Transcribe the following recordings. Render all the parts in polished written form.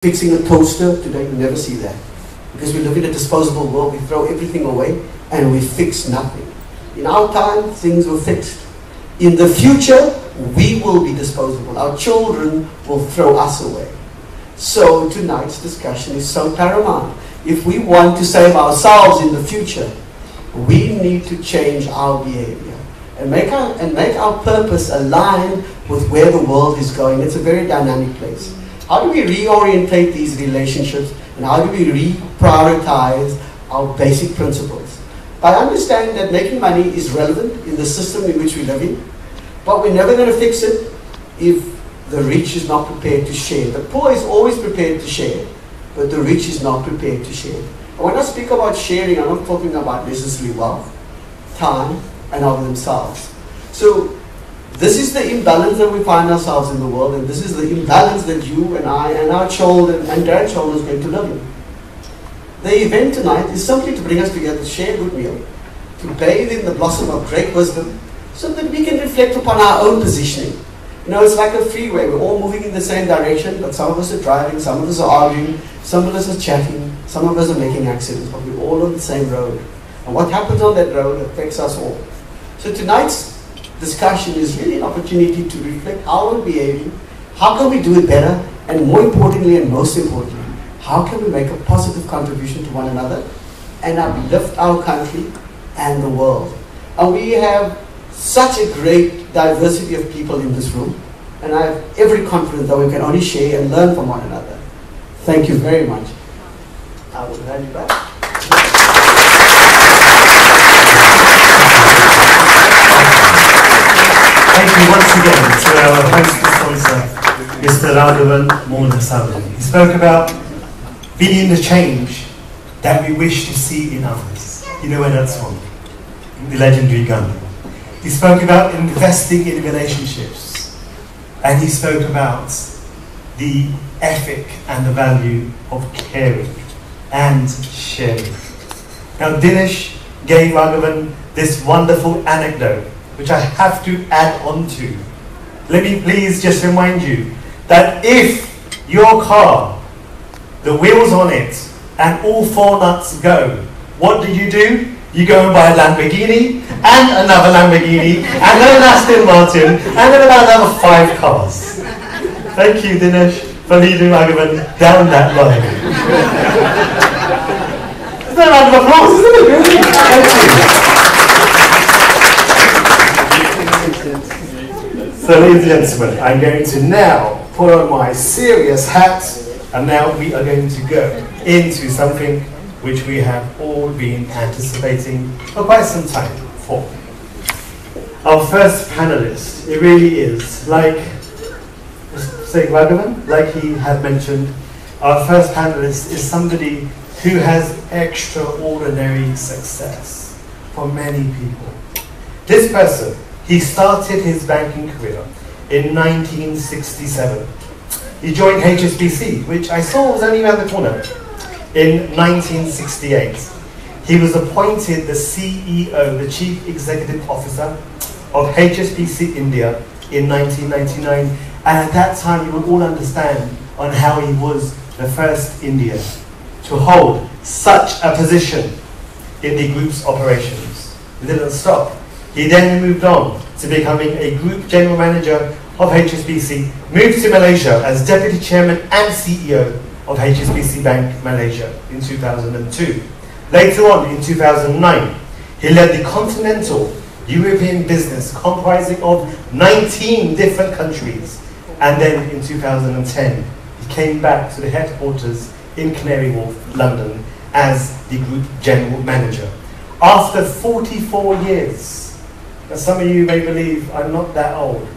fixing a toaster. Today you never see that. Because we live in a disposable world, we throw everything away and we fix nothing. In our time, things were fixed. In the future, we will be disposable. Our children will throw us away. So tonight's discussion is so paramount. If we want to save ourselves in the future, we need to change our behavior and make our purpose align with where the world is going. It's a very dynamic place. How do we reorientate these relationships, and how do we reprioritize our basic principles? By understanding that making money is relevant in the system in which we live in, but we're never going to fix it if the rich is not prepared to share. The poor is always prepared to share, but the rich is not prepared to share. And when I speak about sharing, I'm not talking about necessarily wealth, time, and of themselves. So this is the imbalance that we find ourselves in the world, and this is the imbalance that you and I and our children and grandchildren are going to live in. The event tonight is simply to bring us together, to share a good meal, to bathe in the blossom of great wisdom, so that we can reflect upon our own positioning. You know, it's like a freeway. We're all moving in the same direction, but some of us are driving, some of us are arguing, some of us are chatting, some of us are making accidents, but we're all on the same road. And what happens on that road affects us all. So tonight's discussion is really an opportunity to reflect how we're behaving, how can we do it better, and more importantly and most importantly, how can we make a positive contribution to one another and uplift our country and the world. And we have such a great diversity of people in this room, and I have every confidence that we can only share and learn from one another. Thank you very much. I will hand you back. Thank you once again to our host and sponsor, Mr. Raghavan Mohan. He spoke about being the change that we wish to see in others. You know where that's from? The legendary Gandhi. He spoke about investing in relationships, and he spoke about the ethic and the value of caring and sharing. Now Dinesh gave Raghavan this wonderful anecdote, which I have to add on to. Let me please just remind you that if your car, the wheels on it, and all four nuts go, what do? You go and buy a Lamborghini, and another Lamborghini, and then an Aston Martin, and then about another 5 cars. Thank you, Dinesh, for leading Raghavan down that line. It's a round of applause, isn't it, really? Thank you. So, ladies and gentlemen, I'm going to now put on my serious hat, and now we are going to go into something which we have all been anticipating for quite some time for. Our first panelist, it really is, like Raghavan, like he had mentioned, our first panelist is somebody who has extraordinary success for many people. This person, he started his banking career in 1967. He joined HSBC, which I saw was only around the corner, in 1968. He was appointed the CEO, the Chief Executive Officer of HSBC India in 1999. And at that time, you would all understand on how he was the first Indian to hold such a position in the group's operations. He didn't stop. He then moved on to becoming a group general manager of HSBC, moved to Malaysia as deputy chairman and CEO of HSBC Bank Malaysia in 2002. Later on, in 2009, he led the continental European business comprising of 19 different countries. And then in 2010, he came back to the headquarters in Canary Wharf, London, as the group general manager. After 44 years, now some of you may believe I'm not that old.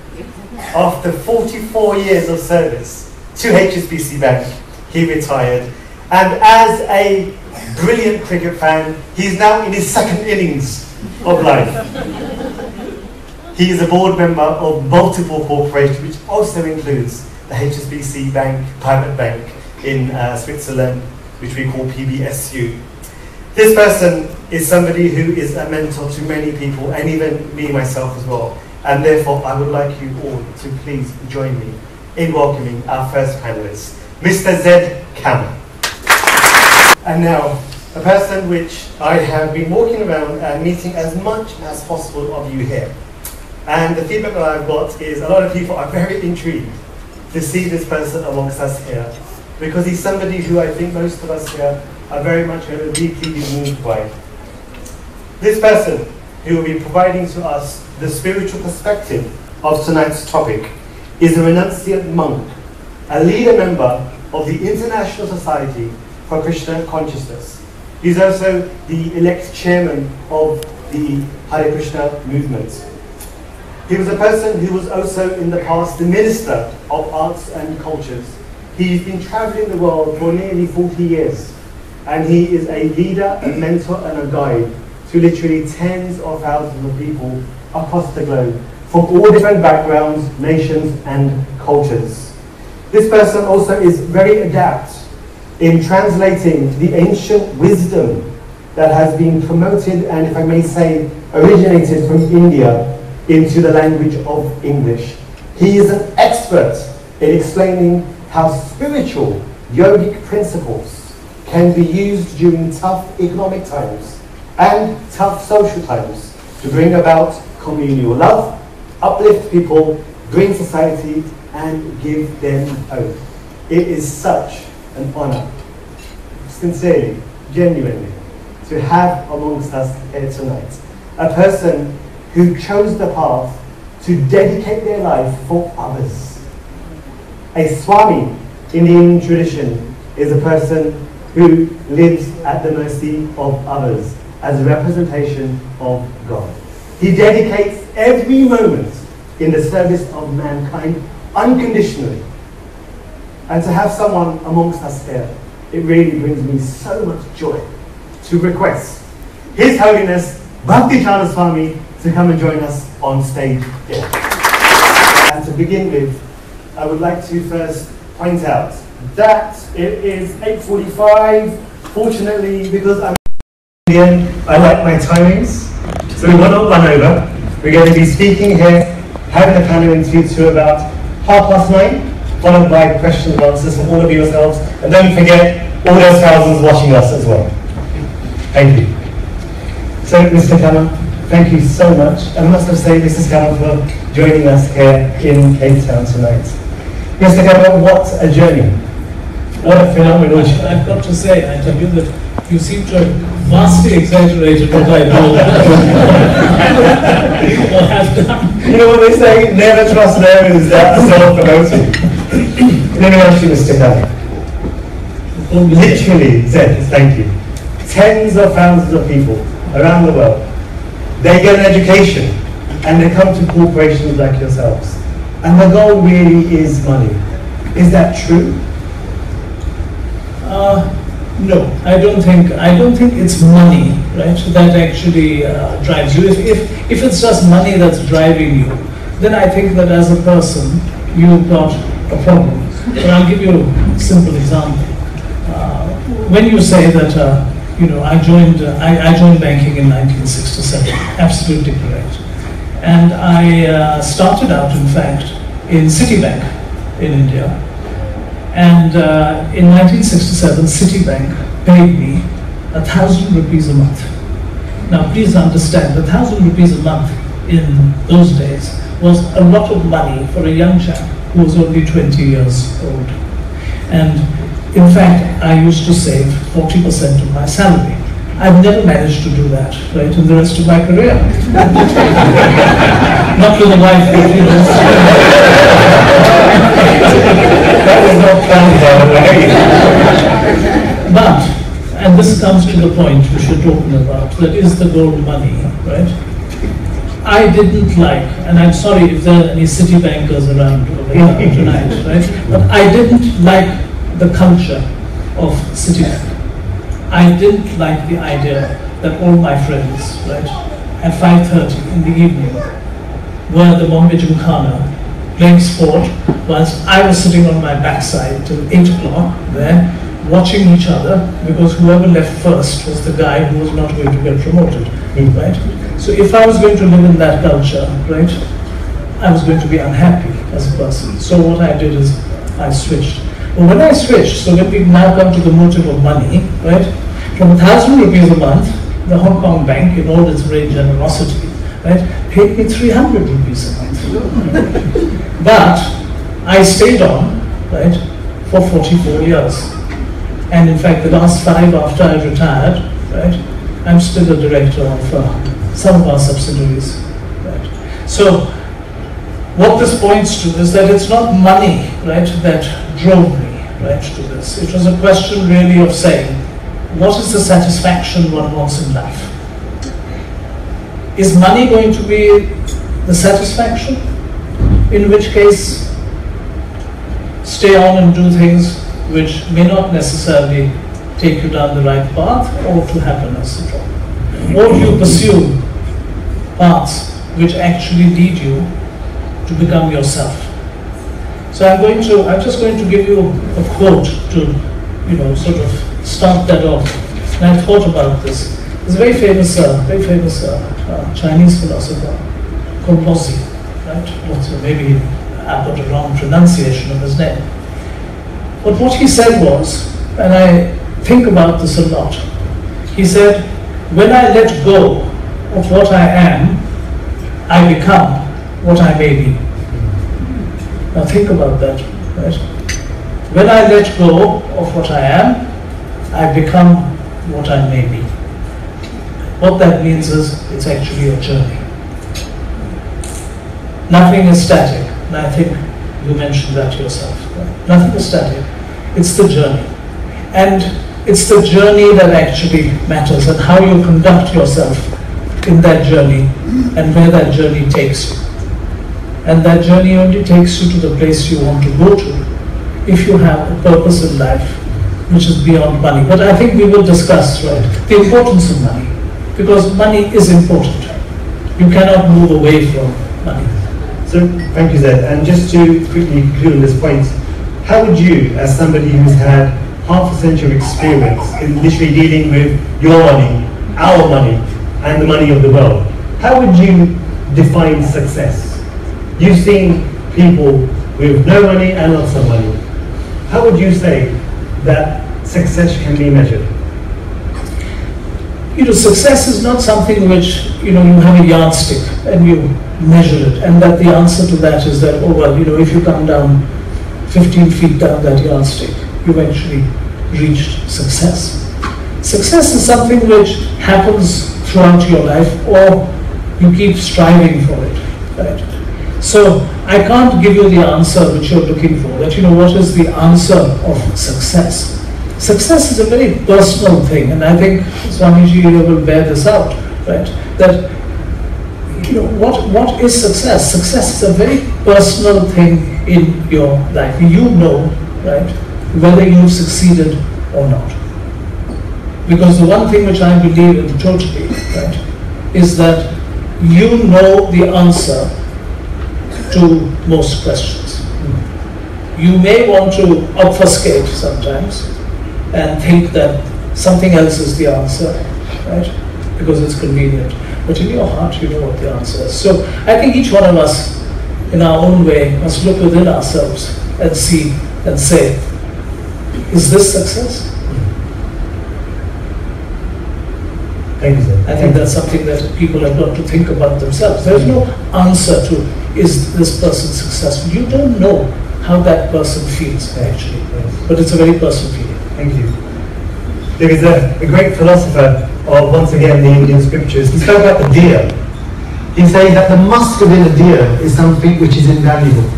After 44 years of service to HSBC Bank, he retired, and as a brilliant cricket fan, he's now in his second innings of life. He is a board member of multiple corporations, which also includes the HSBC Bank, private bank in Switzerland, which we call PBSU. This person is somebody who is a mentor to many people, and even me myself as well. And therefore, I would like you all to please join me in welcoming our first panelist, Mr. Z. Cameron. And now, a person which I have been walking around and meeting as much as possible of you here. And the feedback that I've got is a lot of people are very intrigued to see this person amongst us here, because he's somebody who I think most of us here are very much deeply moved by. This person who will be providing to us the spiritual perspective of tonight's topic is a renunciate monk, a leader member of the International Society for Krishna Consciousness. He's also the elect chairman of the Hare Krishna movement. He was a person who was also in the past the Minister of Arts and Cultures. He's been traveling the world for nearly 40 years, and he is a leader, a mentor, and a guide to literally tens of thousands of people across the globe from all different backgrounds, nations, and cultures. This person also is very adept in translating the ancient wisdom that has been promoted and, if I may say, originated from India into the language of English. He is an expert in explaining how spiritual yogic principles can be used during tough economic times and tough social times to bring about communal love, uplift people, bring society, and give them hope. It is such an honor, sincerely, genuinely, to have amongst us here tonight a person who chose the path to dedicate their life for others. A Swami in the Indian tradition is a person who lives at the mercy of others as a representation of God. He dedicates every moment in the service of mankind unconditionally. And to have someone amongst us here, it really brings me so much joy to request His Holiness Bhakti Charu Swami to come and join us on stage here. And to begin with, I would like to first point out that it is 8:45. Fortunately, because I'm Indian, I like my timings, so we will not run over. We're going to be speaking here, having a panel interview to about 9:30, followed by questions and answers from all of you yourselves. And don't forget all those thousands watching us as well. Thank you. So, Mr. Cameron, thank you so much. I must have said, Mrs. Cameron, for joining us here in Cape Town tonight. Mr. Cameron, what a journey. What a phenomenal journey. I've got to say, I tell you that you seem to have vastly exaggerated what I know or have done. You know what they say, never trust those that are self-promoting. Let me ask you, Mr. Cameron. Literally, thank you. Tens of thousands of people around the world, they get an education and they come to corporations like yourselves. And the goal really is money. Is that true? No, I don't think it's money, right, that actually drives you. If it's just money that's driving you, then I think that as a person, you've got a problem. But I'll give you a simple example. When you say that, I joined banking in 1967, absolutely correct. And I started out, in fact, in Citibank in India. And in 1967, Citibank paid me 1,000 rupees a month. Now, please understand, 1,000 rupees a month in those days was a lot of money for a young chap who was only 20 years old. And in fact, I used to save 40% of my salary. I've never managed to do that, right, in the rest of my career. Not with a wife, but That was not planned, by the way. But, and this comes to the point which you're talking about, that is the goal money, right? I didn't like, and I'm sorry if there are any city bankers around over here tonight, right? But I didn't like the culture of Citibank. I didn't like the idea that all my friends, right, at 5:30 in the evening were at the Bombay Gymkhana playing sport, whilst I was sitting on my backside till 8 o'clock there, watching each other, because whoever left first was the guy who was not going to get promoted, right? So if I was going to live in that culture, right, I was going to be unhappy as a person. So what I did is I switched. But when I switched, so when we now come to the motive of money, right, from 1,000 rupees a month, the Hong Kong bank, in all its great generosity, right, paid me 300 rupees a month. But I stayed on, right, for 44 years. And in fact, the last 5 after I retired, right, I'm still a director of some of our subsidiaries. Right. So what this points to is that it's not money, right, that drove me, right, to this. It was a question really of saying, what is the satisfaction one wants in life? Is money going to be the satisfaction? In which case, stay on and do things which may not necessarily take you down the right path or to happiness at all. Or do you pursue paths which actually lead you to become yourself? So I'm just going to give you a quote to, sort of start that off. And I thought about this. There's a very famous Chinese philosopher called Mozi, right? Maybe I got a wrong pronunciation of his name. But what he said was, and I think about this a lot, he said, when I let go of what I am, I become what I may be. Now think about that, right? When I let go of what I am, I become what I may be. What that means is, it's actually a journey. Nothing is static, and I think you mentioned that yourself. Right? Nothing is static, it's the journey. And it's the journey that actually matters, and how you conduct yourself in that journey, and where that journey takes you. And that journey only takes you to the place you want to go to, if you have a purpose in life, which is beyond money. But I think we will discuss, right, the importance of money, because money is important. You cannot move away from money. So, thank you, Zed. And just to quickly conclude on this point, how would you, as somebody who's had half a century of experience in literally dealing with your money, our money, and the money of the world, how would you define success? You've seen people with no money and lots of money. How would you say that success can be measured? Success is not something which, you have a yardstick and you measure it, and that the answer to that is that, oh well, if you come down 15 feet down that yardstick, you've actually reached success. Success is something which happens throughout your life, or you keep striving for it, right? So I can't give you the answer which you're looking for, that what is the answer of success. Success is a very personal thing, and I think Swamiji will bear this out, right? That what is success? Success is a very personal thing in your life. You know, right, whether you've succeeded or not. Because the one thing which I believe in totally, right, is that you know the answer to most questions. You may want to obfuscate sometimes and think that something else is the answer, right? Because it's convenient. But in your heart, you know what the answer is. So I think each one of us, in our own way, must look within ourselves and see and say, is this success? Thank you, sir. I think that's something that people have got to think about themselves. There's no answer to, is this person successful? You don't know how that person feels, actually. Yes. But it's a very personal feeling. Thank you. There is a great philosopher of, once again, the Indian scriptures. He spoke about the deer. He says that the musk within a deer is something which is invaluable.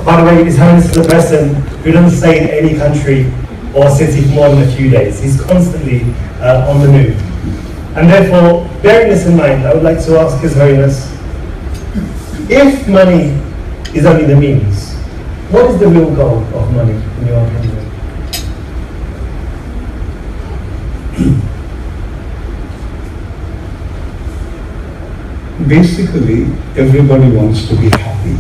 By the way, His Holiness is a person who doesn't stay in any country or city for more than a few days. He's constantly on the move. And therefore, bearing this in mind, I would like to ask His Holiness, if money is only the means, what is the real goal of money, in your opinion? Basically, everybody wants to be happy.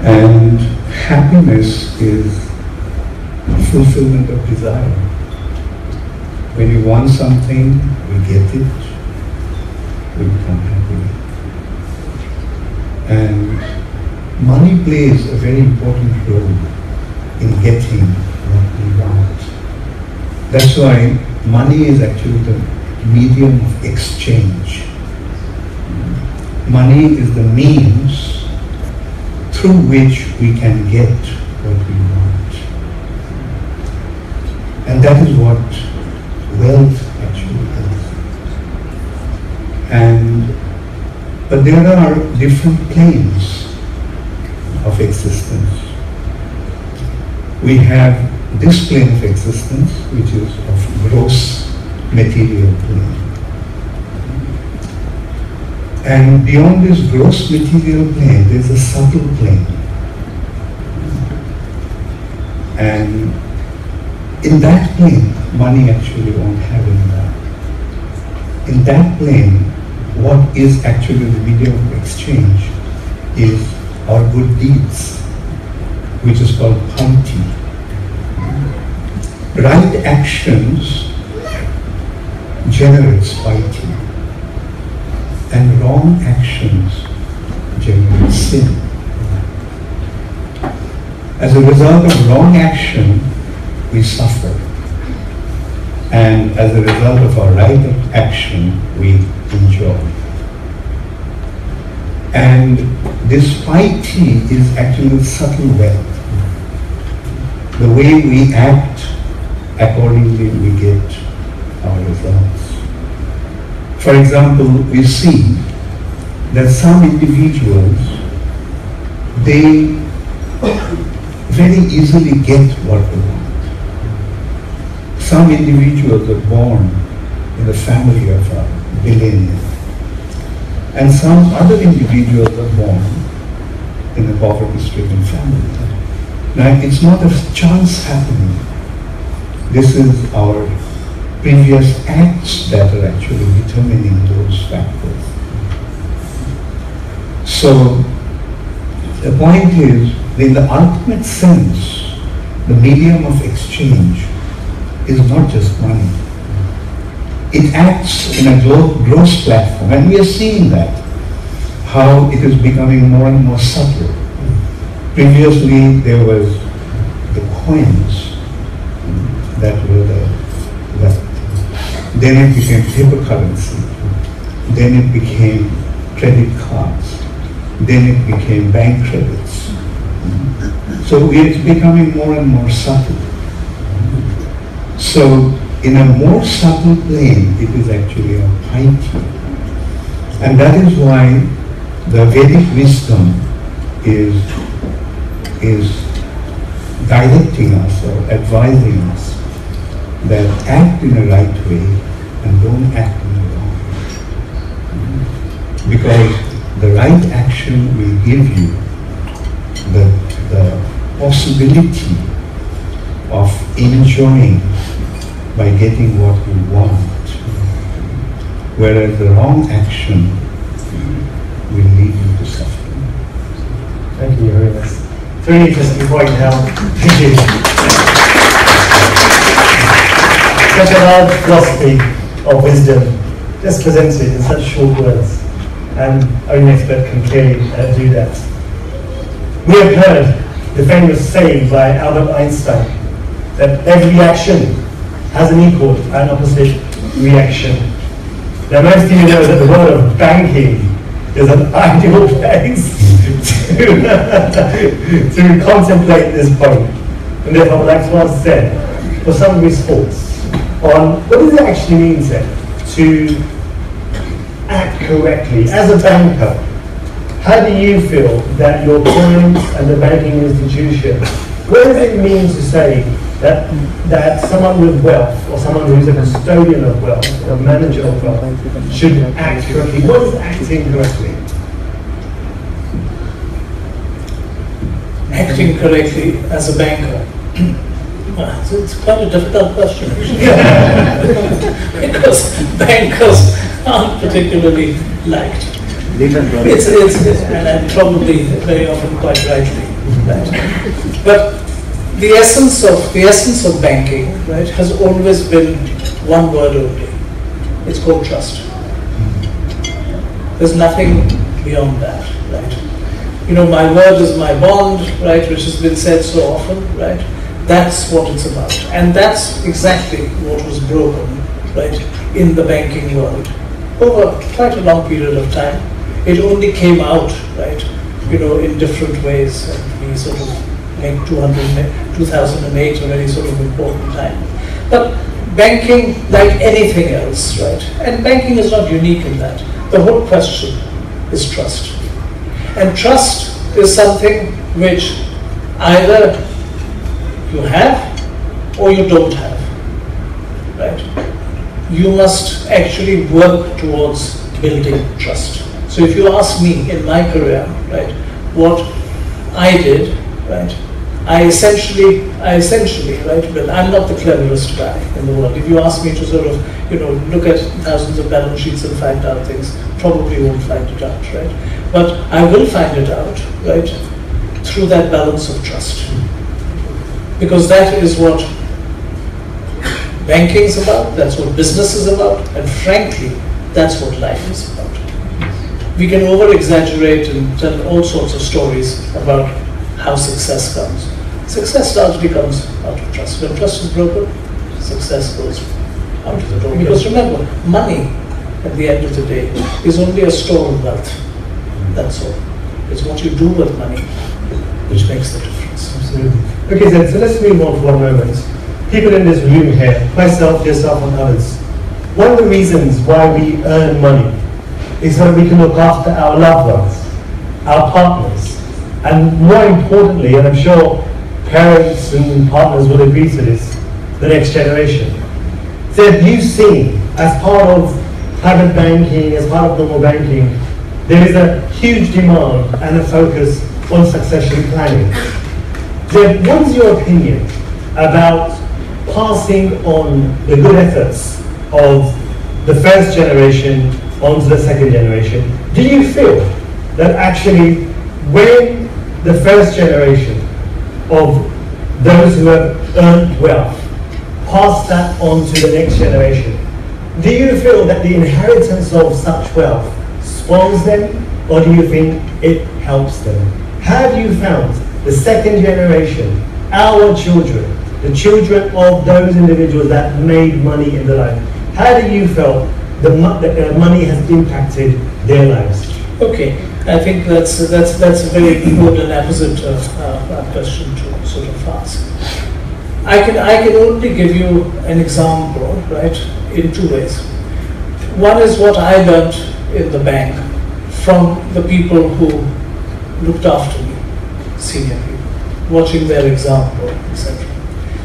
And happiness is fulfillment of desire. When you want something, we get it, we become happy. And money plays a very important role in getting what we want. That's why money is actually the medium of exchange. Money is the means through which we can get what we want. And that is what wealth actually is. But there are different planes of existence. We have this plane of existence, which is of gross material plane. And beyond this gross material plane, there's a subtle plane. And in that plane, money actually won't have any value. In that plane, what is actually the medium of exchange is our good deeds, which is called bhakti. Right actions generates piety, and wrong actions generate sin. As a result of wrong action, we suffer, and as a result of our right action, we enjoy. And this piety is actually subtle wealth. The way we act, accordingly we get our results. For example, we see that some individuals, they very easily get what they want. Some individuals are born in the family of a billionaire, and some other individuals are born in a poverty-stricken family. Now, it's not a chance happening. This is our previous acts that are actually determining those factors. So, the point is, in the ultimate sense, the medium of exchange is not just money. It acts in a gross platform, and we are seeing that, how it is becoming more and more subtle. Previously, there was the coins that were the wealth. Then it became paper currency. Then it became credit cards. Then it became bank credits. So it's becoming more and more subtle. So in a more subtle plane, it is actually a piety. And that is why the Vedic wisdom is directing us or advising us that act in a right way and don't act in a wrong way. Because the right action will give you the possibility of enjoying by getting what you want, whereas the wrong action will lead you to suffering. Thank you very much. It's very interesting point now. Thank you. Such a large philosophy of wisdom, just presented in such short words, and only an expert can clearly do that. We have heard the famous saying by Albert Einstein that every action has an equal and opposite reaction. Now, most of you know that the world of banking is an ideal place to contemplate this point. And therefore, I would like to ask Zen for some of his thoughts on what does it actually mean, Zen, to act correctly as a banker. How do you feel that your clients and the banking institution, what does it mean to say that someone with wealth, or someone who's a custodian of wealth, or a manager of wealth, should act correctly? What is acting correctly? Acting correctly as a banker. So it's quite a difficult question, because bankers aren't particularly liked. And probably very often quite rightly. Right? But the essence of banking, right, has always been one word only. It's called trust. There's nothing beyond that, right? my word is my bond, right, which has been said so often, right? That's what it's about. And that's exactly what was broken, right, in the banking world over quite a long period of time. It only came out, right, in different ways, and we sort of make 2008 a very sort of important time. But banking, like anything else, right, and banking is not unique in that. The whole question is trust. And trust is something which either you have or you don't have, right? You must actually work towards building trust. So if you ask me in my career, right, what I did, right, I essentially, right, but I'm not the cleverest guy in the world. If you ask me to sort of, look at thousands of balance sheets and find out things, probably won't find it out, right? But I will find it out, right, through that balance of trust. Because that is what banking is about, that's what business is about, and frankly, that's what life is about. We can over-exaggerate and tell all sorts of stories about how success comes. Success largely comes out of trust. When trust is broken, success goes out of the door. Because remember, money, at the end of the day, is only a store of wealth. That's all. It's what you do with money which makes the difference. Absolutely. Okay, so let's move on for one moment. People in this room here, myself, yourself, and others, one of the reasons why we earn money is so that we can look after our loved ones, our partners, and more importantly, and I'm sure parents and partners will agree to this, the next generation. So you've seen, as part of private banking, as part of normal banking, there is a huge demand and a focus on succession planning. Then what's your opinion about passing on the good efforts of the first generation onto the second generation? Do you feel that actually when the first generation of those who have earned wealth pass that on to the next generation, do you feel that the inheritance of such wealth spoils them, or do you think it helps them? Have you found the second generation, our children, the children of those individuals that made money in their life, how do you feel the money has impacted their lives? Okay, I think that's a very good and apposite question to sort of ask. I can only give you an example, right, in two ways. One is what I learned in the bank from the people who looked after me, senior people, watching their example, etc.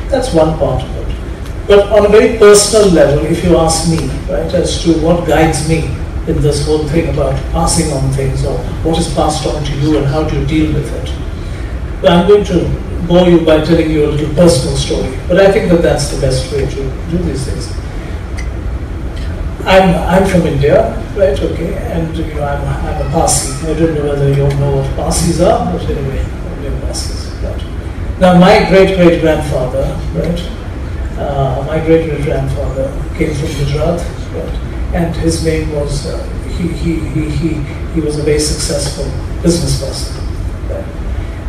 That's one part of it. But on a very personal level, if you ask me, right, as to what guides me in this whole thing about passing on things, or what is passed on to you and how do you deal with it, well, I'm going to bore you by telling you a little personal story, but I think that that's the best way to do these things. I'm from India, right, okay, and I'm a Parsi. I don't know whether you all know what Parsis are, but anyway, I'm Parsis, right. Now my great-great-grandfather, right, my great-great-grandfather came from Gujarat, right, and his name was, he was a very successful business person, right,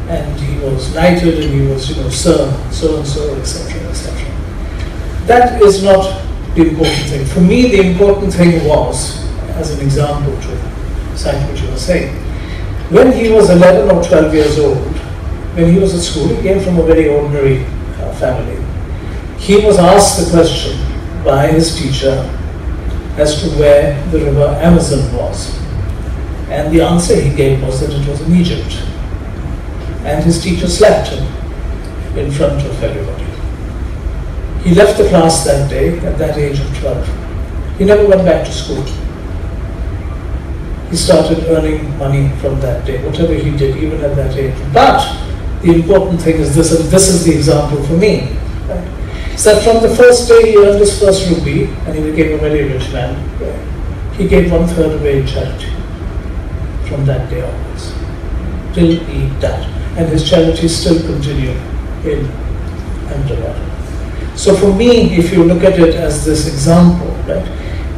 and he was knighted and he was, sir, so-and-so, etc., etc. That is not the important thing. For me, the important thing was, as an example to cite what you were saying, when he was 11 or 12 years old, when he was at school, he came from a very ordinary family. He was asked the question by his teacher as to where the river Amazon was. And the answer he gave was that it was in Egypt. And his teacher slapped him in front of everybody. He left the class that day at that age of 12. He never went back to school. He started earning money from that day, whatever he did, even at that age. But the important thing is this, and this is the example for me. Right? So that from the first day he earned his first rupee, and he became a very rich man, right? He gave 1/3 away in charity from that day onwards, till he died. And his charities still continue in Ahmedabad. So for me, if you look at it as this example, right,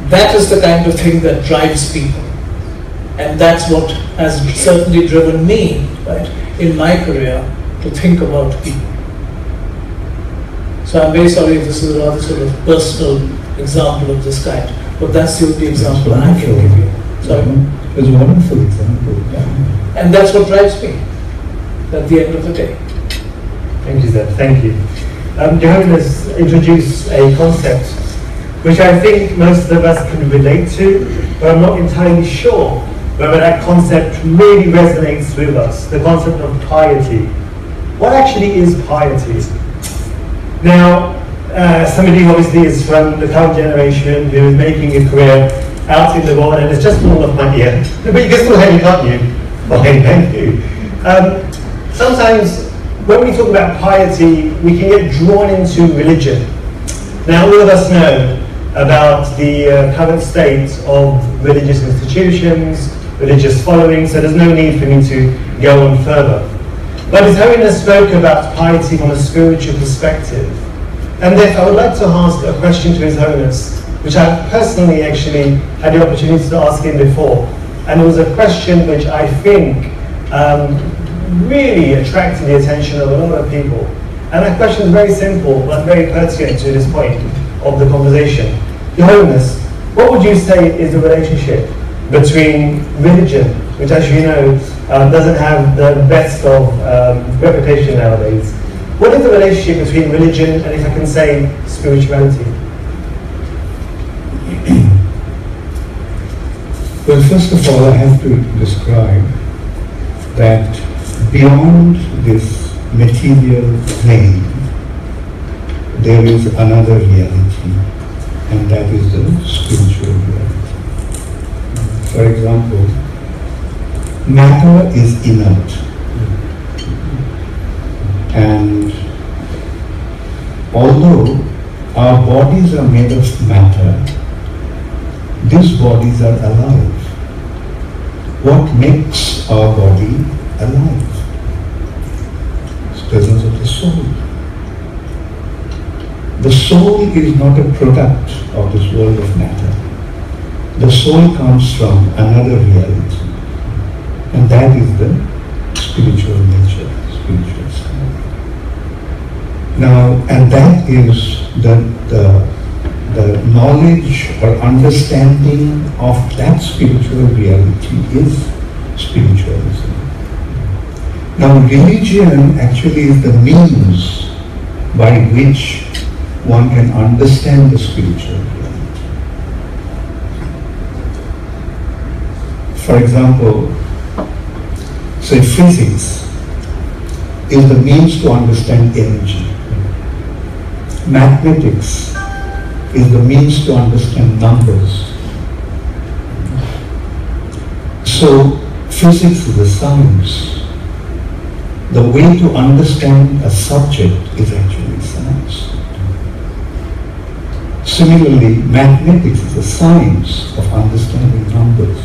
that is the kind of thing that drives people. And that's what has certainly driven me, right, in my career, to think about people. So I'm very sorry if this is a rather sort of personal example of this kind, but that's the only example I can give you. Sorry? It's a wonderful example. Yeah. And that's what drives me at the end of the day. Thank you, sir. Thank you. Johannes introduced a concept which I think most of us can relate to, but I'm not entirely sure whether that concept really resonates with us, the concept of piety. What actually is piety? Now, somebody who obviously is from the current generation who is making a career out in the world and has just fallen off my ear, but you can still hear me, can't you? Fine, thank you. Sometimes when we talk about piety, we can get drawn into religion. Now, all of us know about the current state of religious institutions, religious following, so there's no need for me to go on further. But His Holiness spoke about piety from a spiritual perspective. And therefore, I would like to ask a question to His Holiness, which I personally actually had the opportunity to ask him before. And it was a question which I think really attracted the attention of a lot of people. And that question is very simple, but very pertinent to this point of the conversation. Your Holiness, what would you say is the relationship between religion, which as you know, doesn't have the best of reputation nowadays. What is the relationship between religion and, if I can say, spirituality? Well, first of all, I have to describe that beyond this material plane, there is another reality, and that is the spiritual reality. For example, matter is inert, and although our bodies are made of matter, these bodies are alive. What makes our body alive? It's the presence of the soul. The soul is not a product of this world of matter. The soul comes from another reality, and that is the spiritual nature, spiritual side. Now, and that is the knowledge or understanding of that spiritual reality is spiritualism. Now, religion actually is the means by which one can understand the spiritual reality. For example, say physics is the means to understand energy. Mathematics is the means to understand numbers. So, physics is a science. The way to understand a subject is actually science. Similarly, mathematics is a science of understanding numbers.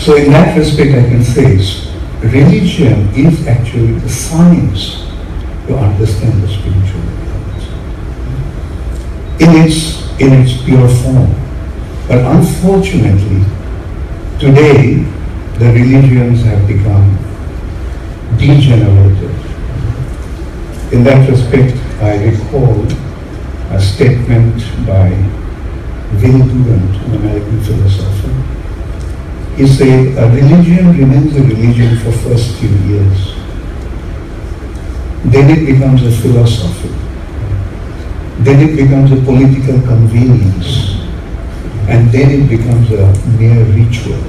So, in that respect, I can say religion is actually the science to understand the spiritual reality in its pure form. But unfortunately, today the religions have become degenerated. In that respect, I recall a statement by Will Durant, an American philosopher. He said, a religion remains a religion for first few years. Then it becomes a philosophy. Then it becomes a political convenience. And then it becomes a mere ritual.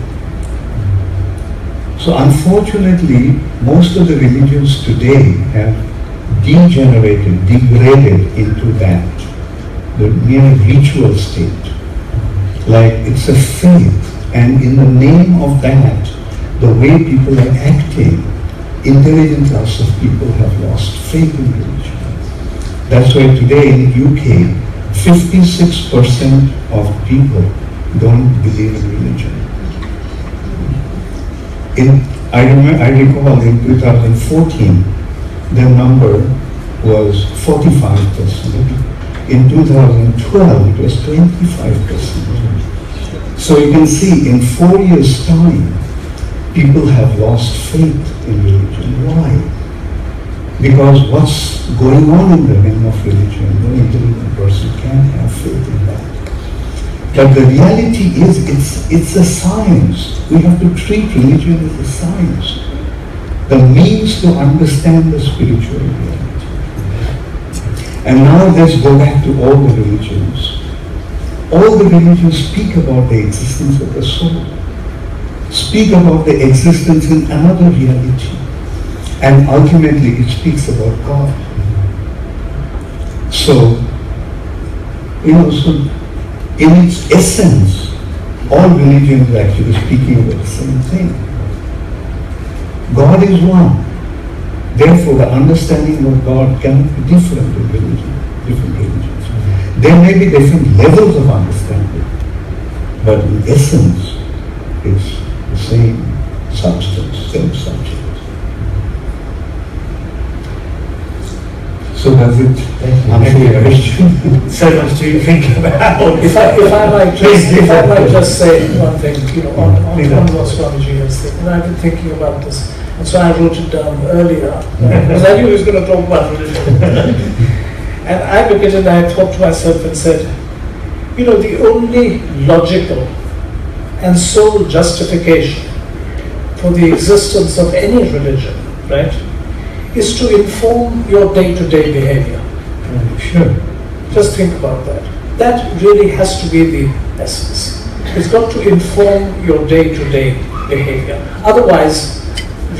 So unfortunately, most of the religions today have degenerated, degraded into that, the mere ritual state. Like it's a faith, and in the name of that, the way people are acting, intelligent class of people have lost faith in religion. That's why today in UK, 56% of people don't believe in religion. I recall in 2014, the number was 45%. In 2012, it was 25%. So you can see in 4 years' time, people have lost faith in religion. Why? Because what's going on in the realm of religion, no intelligent person can have faith in that. But the reality is, it's a science. We have to treat religion as a science. The means to understand the spiritual reality. And now let's go back to all the religions. All the religions speak about the existence of the soul, speak about the existence in another reality, and ultimately it speaks about God. So, so in its essence, all religions are actually speaking about the same thing. God is one. Therefore, the understanding of God cannot be different in different religions. There may be different levels of understanding, but in essence, it's the same substance, same subject. So does it answer your question? So much to think about. If I might just say one thing, on what Swamiji was saying, and I've been thinking about this, and so I wrote it down earlier, because I knew he was going to talk about religion. And I looked at it and I thought to myself and said, the only logical and sole justification for the existence of any religion, right, is to inform your day-to-day behavior. Sure. Just think about that. That really has to be the essence. It's got to inform your day-to-day behavior. Otherwise,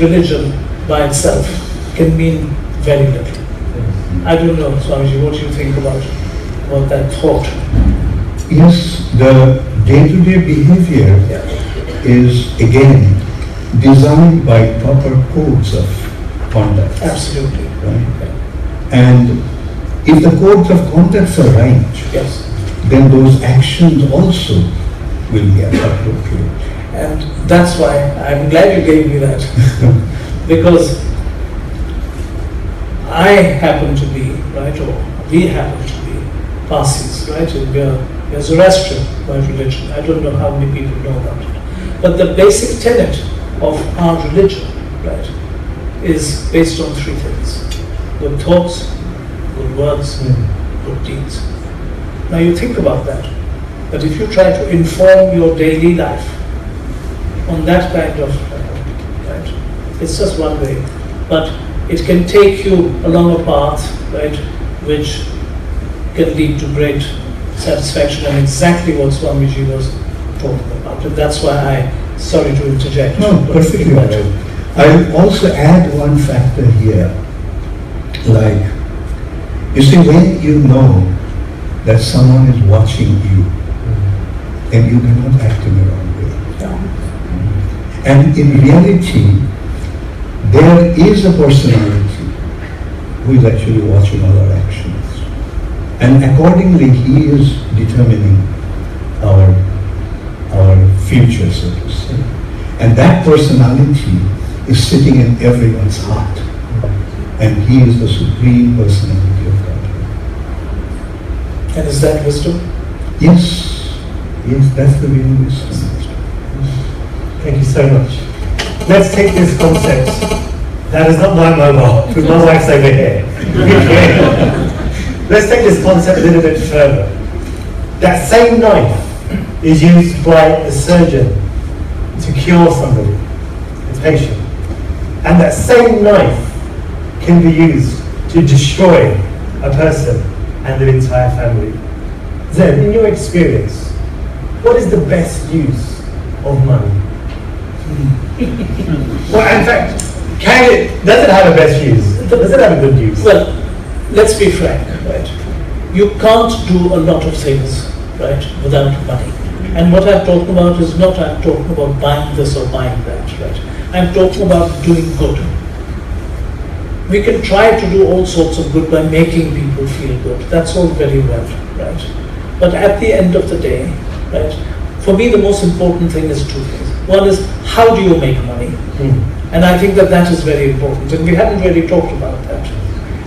religion by itself can mean very little. I don't know, Swamiji, what do you think about that thought? Yes, the day-to-day behavior is again designed by proper codes of conduct. Absolutely. Right? And if the codes of conduct are right, yes, then those actions also will be appropriate. And that's why I'm glad you gave me that. Because I happen to be, right, or we happen to be Parsis, right? And we're Zoroastrian by religion. I don't know how many people know about it. But the basic tenet of our religion, right, is based on three things: good thoughts, good words, good deeds. Now you think about that. That if you try to inform your daily life on that kind of, right, it's just one way. But it can take you along a path, right, which can lead to great satisfaction, and exactly what Swamiji was talking about. And that's why sorry to interject. No, perfectly right. I'll also add one factor here. Like, you see, when you know that someone is watching you, and you cannot act in the wrong way. And in reality, there is a personality who is actually watching all our actions. And accordingly, he is determining our future, so to say. And that personality is sitting in everyone's heart. And he is the supreme personality of God. And is that wisdom? Yes. Yes, that's the real wisdom. Thank you so much. Let's take this concept. That is not my mobile, because my wife's over here. Let's take this concept a little bit further. That same knife is used by a surgeon to cure somebody, a patient. And that same knife can be used to destroy a person and their entire family. Zen, in your experience, what is the best use of money? Well, in fact, does it have a best use? Does it have a good use? Well, let's be frank, right? You can't do a lot of things, right, without money. And what I'm talking about is not I'm talking about buying this or buying that, right? I'm talking about doing good. We can try to do all sorts of good by making people feel good. That's all very well, right? But at the end of the day, right, for me the most important thing is two things. One is, how do you make money? And I think that is very important. And we haven't really talked about that.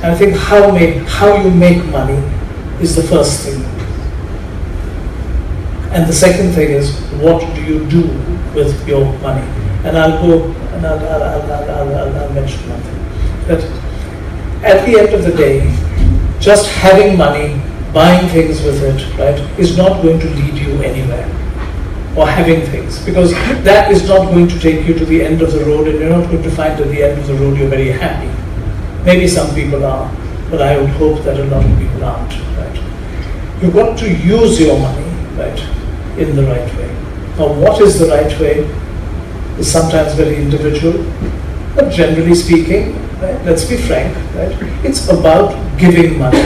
And I think how you make money is the first thing. And the second thing is, what do you do with your money? And I'll mention one thing. That at the end of the day, just having money, buying things with it, right, is not going to lead you anywhere. Or having things, because that is not going to take you to the end of the road, and you're not going to find at the end of the road you're very happy. Maybe some people are, but I would hope that a lot of people aren't, right? You've got to use your money, right, in the right way. Now, what is the right way is sometimes very individual, but generally speaking, right, let's be frank, right, it's about giving money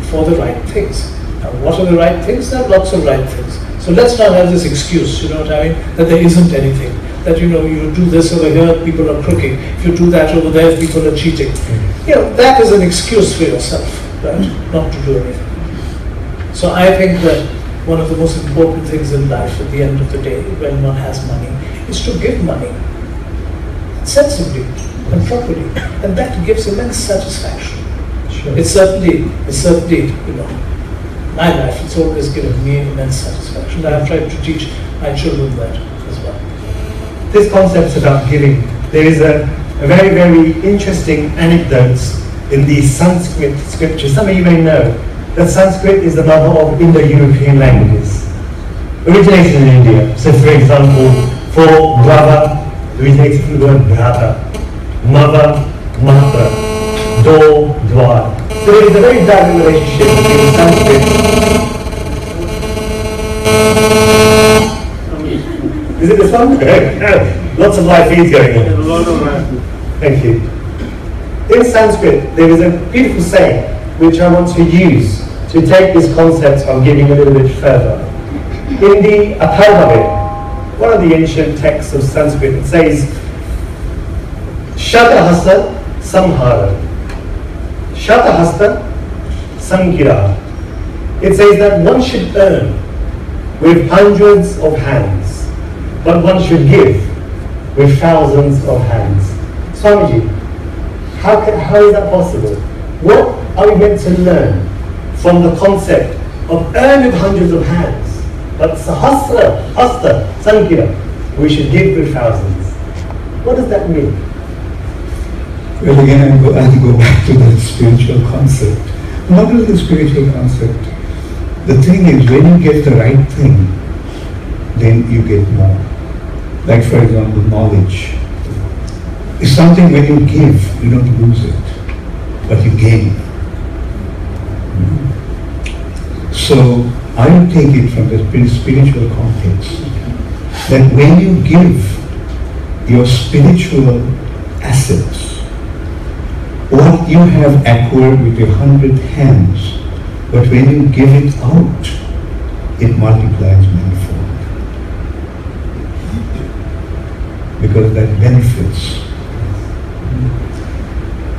for the right things. Now, what are the right things? There are lots of right things. So let's not have this excuse, you know what I mean, that there isn't anything. That, you know, you do this over here, people are crooking. If you do that over there, people are cheating. You know, that is an excuse for yourself, right, not to do anything. So I think that one of the most important things in life at the end of the day, when one has money, is to give money sensibly and properly. And that gives immense satisfaction. Sure. It's certainly, you know, my life, it's always given me immense satisfaction. I have tried to teach my children that as well. This concept about giving, there is a very, very interesting anecdote in the Sanskrit scripture. Some of you may know that Sanskrit is the mother of Indo-European languages, originated in India. So for example, for brother, originated from the word brother, mother, matra, door, dwar. So there is a very direct relationship between Sanskrit. Is it this one? Lots of live feeds going on. Thank you. In Sanskrit, there is a beautiful saying which I want to use to take this concept of giving a little bit further. In the Atharvaveda, one of the ancient texts of Sanskrit, it says, Shatahasta samhara. Shatahasta samgira. It says that one should earn with hundreds of hands, but one should give with thousands of hands. Swamiji, how is that possible? What are we meant to learn from the concept of earn with hundreds of hands, but sahasra, hasta, samgira, we should give with thousands? What does that mean? Well, again, I'll go back to that spiritual concept. Not only the spiritual concept. The thing is, when you get the right thing, then you get more. Like, for example, knowledge. It's something when you give, you don't lose it, but you gain. So, I will take it from the spiritual context, that when you give your spiritual assets, what you have acquired with your 100 hands, but when you give it out, it multiplies manifold. Because that benefits.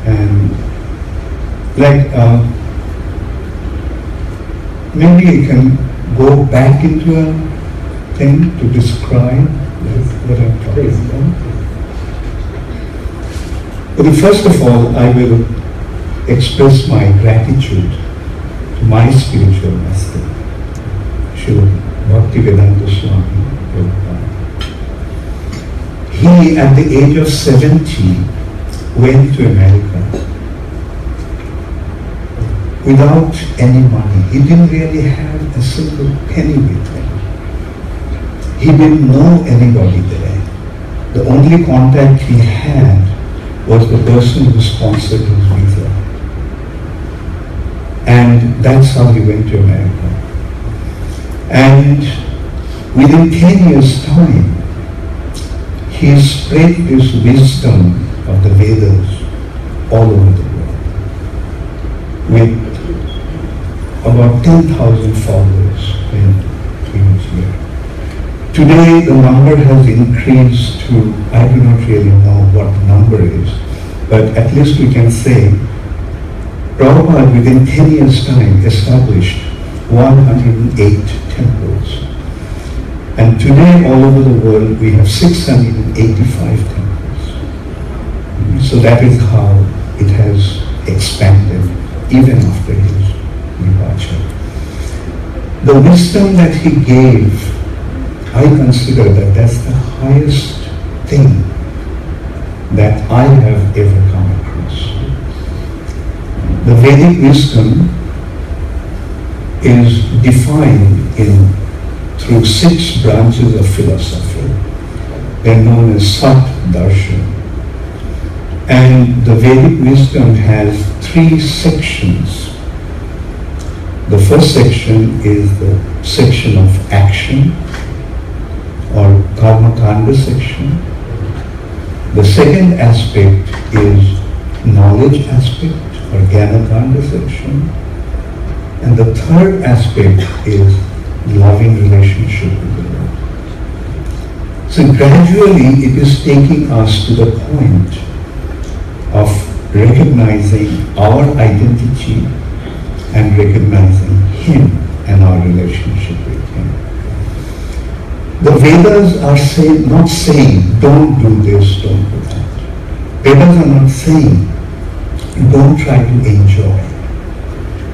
And like, maybe you can go back into a thing to describe what I'm talking about. But first of all, I will express my gratitude to my spiritual master, Srila Bhakti Swami. He, at the age of 70, went to America without any money. He didn't really have a single penny with him. He didn't know anybody there. The only contact he had was the person who sponsored his visa. And that's how he went to America. And within 10 years' time, he spread this wisdom of the Vedas all over the world, with about 10,000 followers when he was here. Today the number has increased to, I do not really know what the number is, but at least we can say Prabhupada within 10 years' time established 108 temples. And today all over the world we have 685 temples. So that is how it has expanded even after his departure. The wisdom that he gave, I consider that that's the highest thing that I have ever come across. The Vedic wisdom is defined through 6 branches of philosophy. They're known as Sat Darshan. And the Vedic wisdom has 3 sections. The first section is the section of action, or karma kanda section. The second aspect is knowledge aspect, or jnana kanda section. And the third aspect is loving relationship with the Lord. So gradually it is taking us to the point of recognizing our identity and recognizing Him and our relationship with Him. The Vedas are not saying, don't do this, don't do that. Vedas are not saying, don't try to enjoy.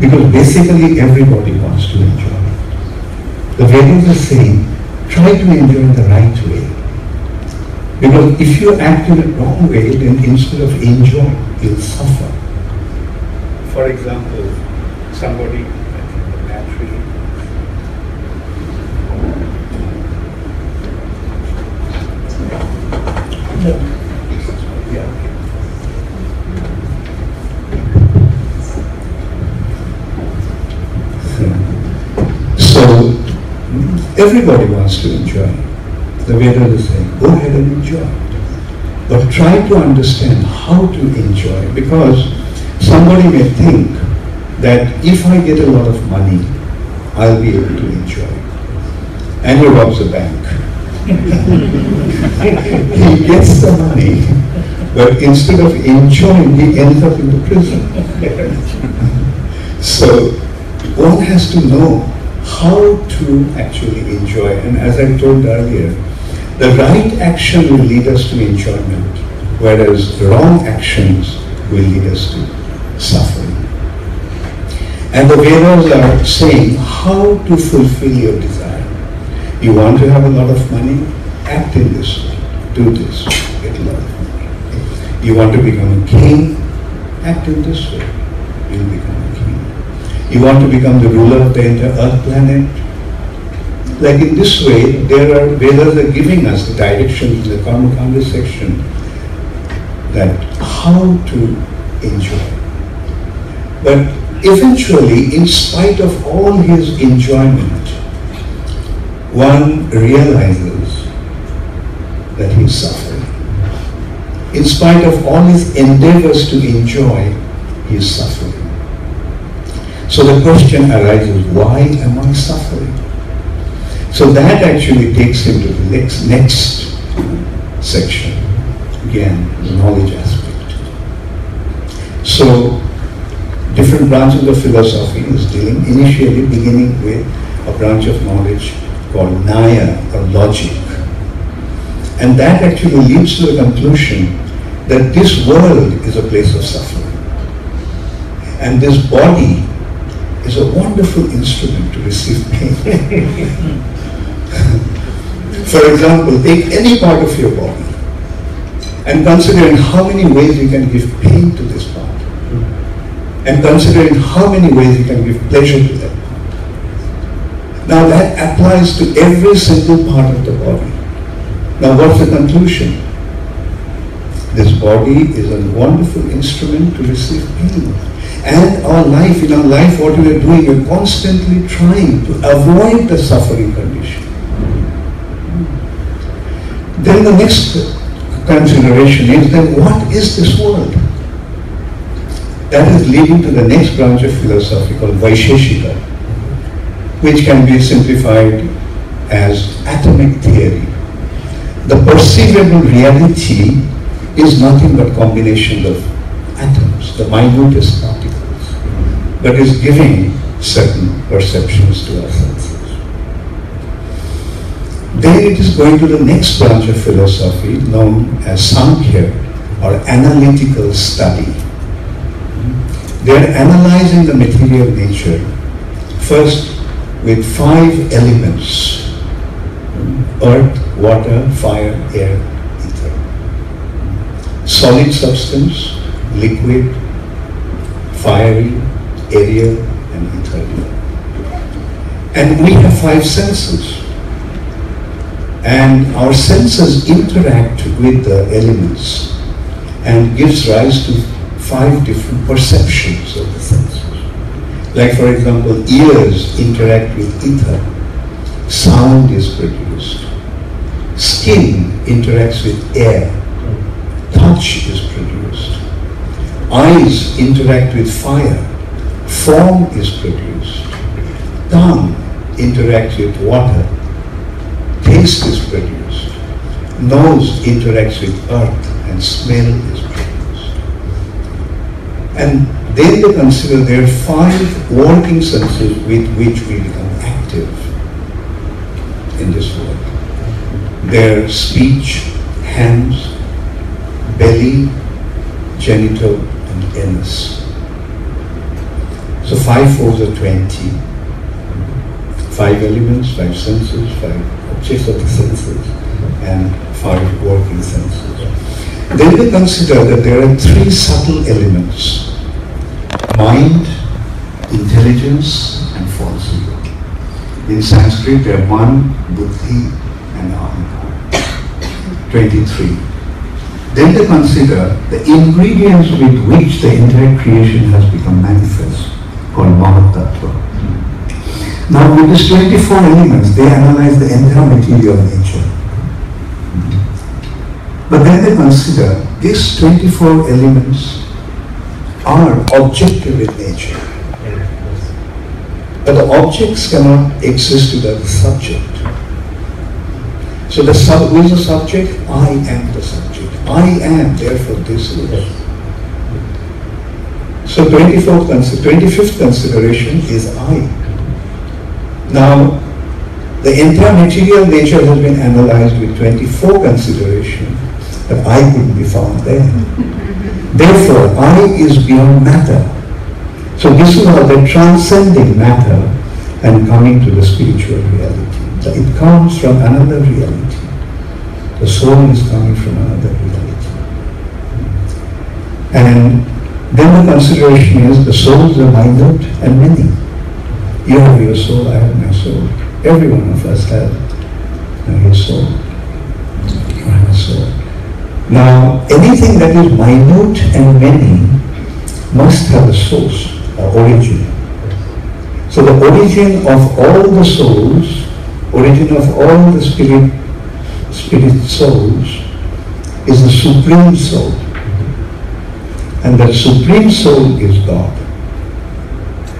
Because basically everybody wants to enjoy. The Vedas are saying, try to enjoy the right way. Because if you act in the wrong way, then instead of enjoying, you'll suffer. For example, somebody, the battery. So everybody wants to enjoy. The Vedas is saying, go ahead and enjoy. But try to understand how to enjoy, because somebody may think that if I get a lot of money, I'll be able to enjoy. And he robs a bank. He gets the money, but instead of enjoying, he ends up in the prison. So one has to know how to actually enjoy. And as I told earlier, the right action will lead us to enjoyment, whereas wrong actions will lead us to suffering. And the Vedas are saying how to fulfill your desire. You want to have a lot of money? Act in this way. Do this. Get a lot of money. You want to become a king? Act in this way. You'll become a king. You want to become the ruler of the entire earth planet? Like in this way, Vedas are giving us the directions in the Karma Kanda section that how to enjoy. But eventually, in spite of all his enjoyment, one realizes that he's suffering. In spite of all his endeavors to enjoy, he's suffering. So the question arises, why am I suffering? So that actually takes him to the next section, again, the knowledge aspect. So different branches of philosophy is initially beginning with a branch of knowledge called Nyaya, or logic. And that actually leads to the conclusion that this world is a place of suffering. And this body is a wonderful instrument to receive pain. For example, take any part of your body and considering how many ways you can give pain to this part, and considering how many ways you can give pleasure to that part. Now that applies to every single part of the body. Now what's the conclusion? This body is a wonderful instrument to receive pain. And in our life, what we are doing, we're constantly trying to avoid the suffering condition. Then the next consideration is, then what is this world? That is leading to the next branch of philosophy called Vaisheshika, which can be simplified as atomic theory. The perceivable reality is nothing but combination of atoms, the minutest particles, but is giving certain perceptions to our senses. Then it is going to the next branch of philosophy known as Sankhya, or analytical study. They are analyzing the material nature. First, with 5 elements: earth, water, fire, air, ether. Solid substance, liquid, fiery, aerial, and ethereal. And we have 5 senses. And our senses interact with the elements and gives rise to 5 different perceptions of the senses. Like, for example, ears interact with ether. Sound is produced. Skin interacts with air. Touch is produced. Eyes interact with fire. Form is produced. Tongue interacts with water. Taste is produced. Nose interacts with earth, and smell is produced. And then they consider there are 5 working senses with which we become active in this world. Their speech, hands, belly, genital, and anus. So 5 folds are 20. 5 elements, 5 senses, 5 objects of the senses, and 5 working senses. Then they consider that there are 3 subtle elements: mind, intelligence, and false ego. In Sanskrit, there are man, buddhi, and ahankar. 23. Then they consider the ingredients with which the entire creation has become manifest, called Mahatattva. Now with these 24 elements, they analyze the entire material nature. But then they consider these 24 elements are objective in nature. But the objects cannot exist without the subject. So who is the subject? I am the subject. I am, therefore this is. So 25th consideration is I. Now, the entire material nature has been analyzed with 24 considerations, but I couldn't be found there. Therefore, I is beyond matter. So this is how they're transcending matter and coming to the spiritual reality. It comes from another reality. The soul is coming from another reality. And then the consideration is the souls are minute and many. You have your soul, I have my soul. Every one of us has his soul. You have a soul. Now, anything that is minute and many must have a source, or origin. So the origin of all the souls, origin of all the spirit souls, is the Supreme Soul. And the Supreme Soul is God.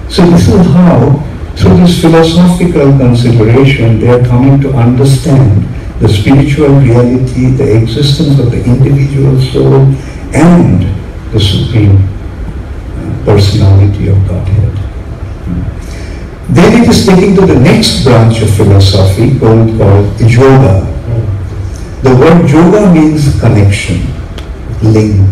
So this is how, through this philosophical consideration, they are coming to understand the spiritual reality, the existence of the individual soul, and the Supreme Personality of Godhead. Then it is taken to the next branch of philosophy called yoga. The word yoga means connection, link.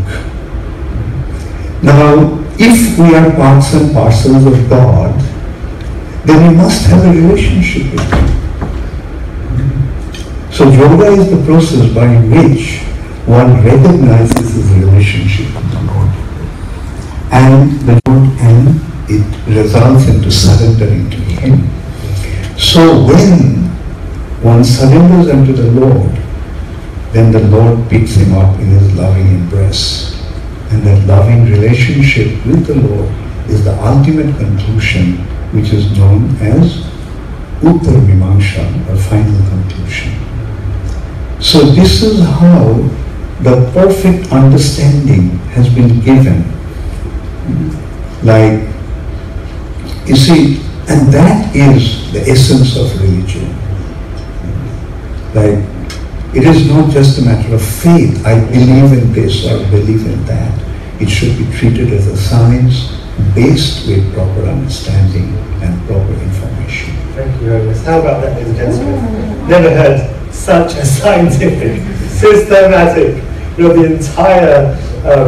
Now, if we are parts and parcels of God, then we must have a relationship with Him. So yoga is the process by which one recognizes his relationship with the Lord. And it results into surrendering to Him. So when one surrenders unto the Lord, then the Lord picks him up in His loving embrace. And that loving relationship with the Lord is the ultimate conclusion, which is known as Uttar Mimamsa, or final conclusion. So this is how the perfect understanding has been given. Like, you see, and that is the essence of religion. Like, it is not just a matter of faith. I believe in this or believe in that. It should be treated as a science based with proper understanding and proper information. Thank you very much. How about that, ladies and gentlemen? Never heard such a scientific, systematic, the entire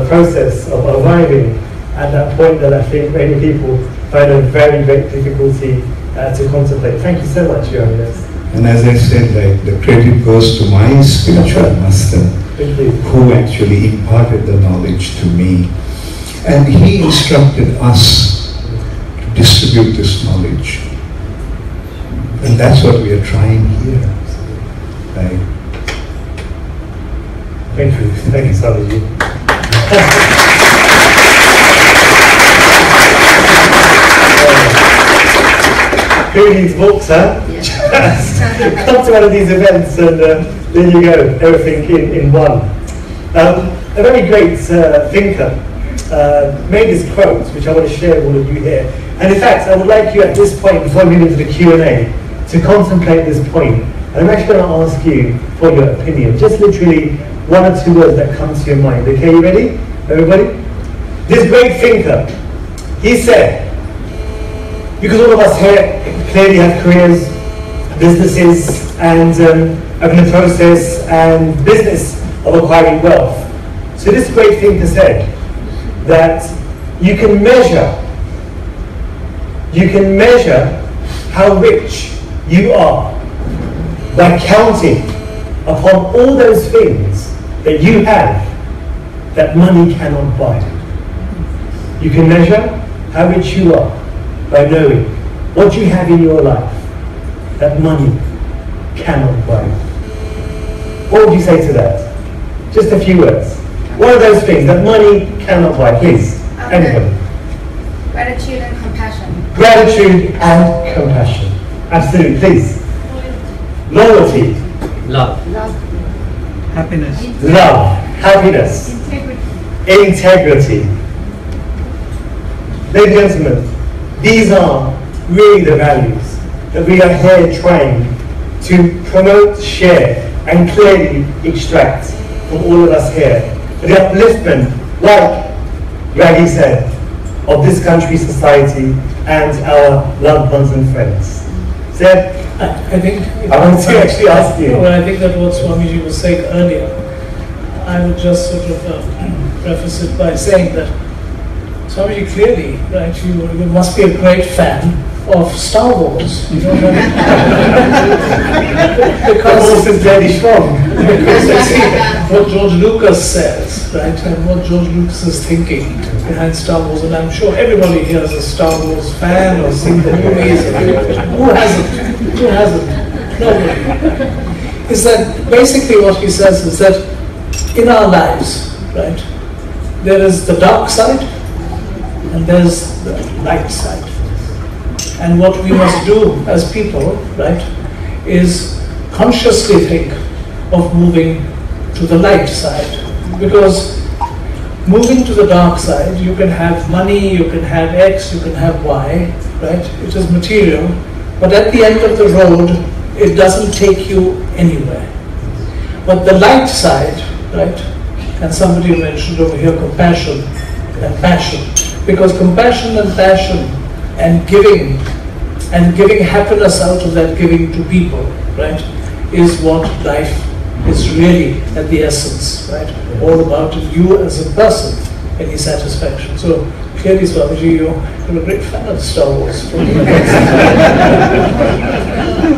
process of arriving at that point that I think many people find a very great difficulty to contemplate. Thank you so much, Your Holiness. And as I said, like, the credit goes to my spiritual master, who actually imparted the knowledge to me. And he instructed us to distribute this knowledge. And that's what we are trying here. Right? Thank you, Swamiji. Who needs books, huh? Yeah. Come to one of these events and there you go, everything in one. A very great thinker made this quote, which I want to share with all of you here. And in fact, I would like you at this point, before we move into the Q&A, to contemplate this point. And I'm actually going to ask you for your opinion. Just literally 1 or 2 words that come to your mind. Okay, you ready? Everybody? This great thinker, he said, because all of us here clearly have careers, businesses, and are in the process and business of acquiring wealth. So this great thinker said that you can measure how rich you are by counting upon all those things that you have that money cannot buy. You can measure how rich you are by knowing what you have in your life that money cannot buy. What would you say to that? Just a few words. What are those things that money cannot buy? Please, anybody. Gratitude and compassion. Gratitude and compassion. Absolutely, please. Loyalty. Love. Love. Happiness. Love. Happiness. Integrity. Integrity. Ladies and gentlemen, these are really the values that we are here trying to promote, share, and clearly extract from all of us here. The upliftment, like Raggy said, of this country, society, and our loved ones and friends. Seb, I think I want to actually ask you. Well, I think that what Swamiji was saying earlier, I would just sort of preface it by saying that Swamiji, clearly, right, you must be a great fan of Star Wars. You know, because it's very strong. Because you see what George Lucas says, right, and what George Lucas is thinking behind Star Wars, and I'm sure everybody here is a Star Wars fan or seen the movies. Who hasn't? Who hasn't? Nobody. Is that basically what he says is that in our lives, right, there is the dark side and there's the light side. And what we must do as people, right, is consciously think of moving to the light side. Because moving to the dark side, you can have money, you can have X, you can have Y, right? It is material. But at the end of the road, it doesn't take you anywhere. But the light side, right, and somebody mentioned over here compassion and passion. Because compassion and passion and giving happiness out of that giving to people, right, is what life is really at the essence, right, all about you as a person, any satisfaction. So clearly, Swamiji, you're a great fan of Star Wars.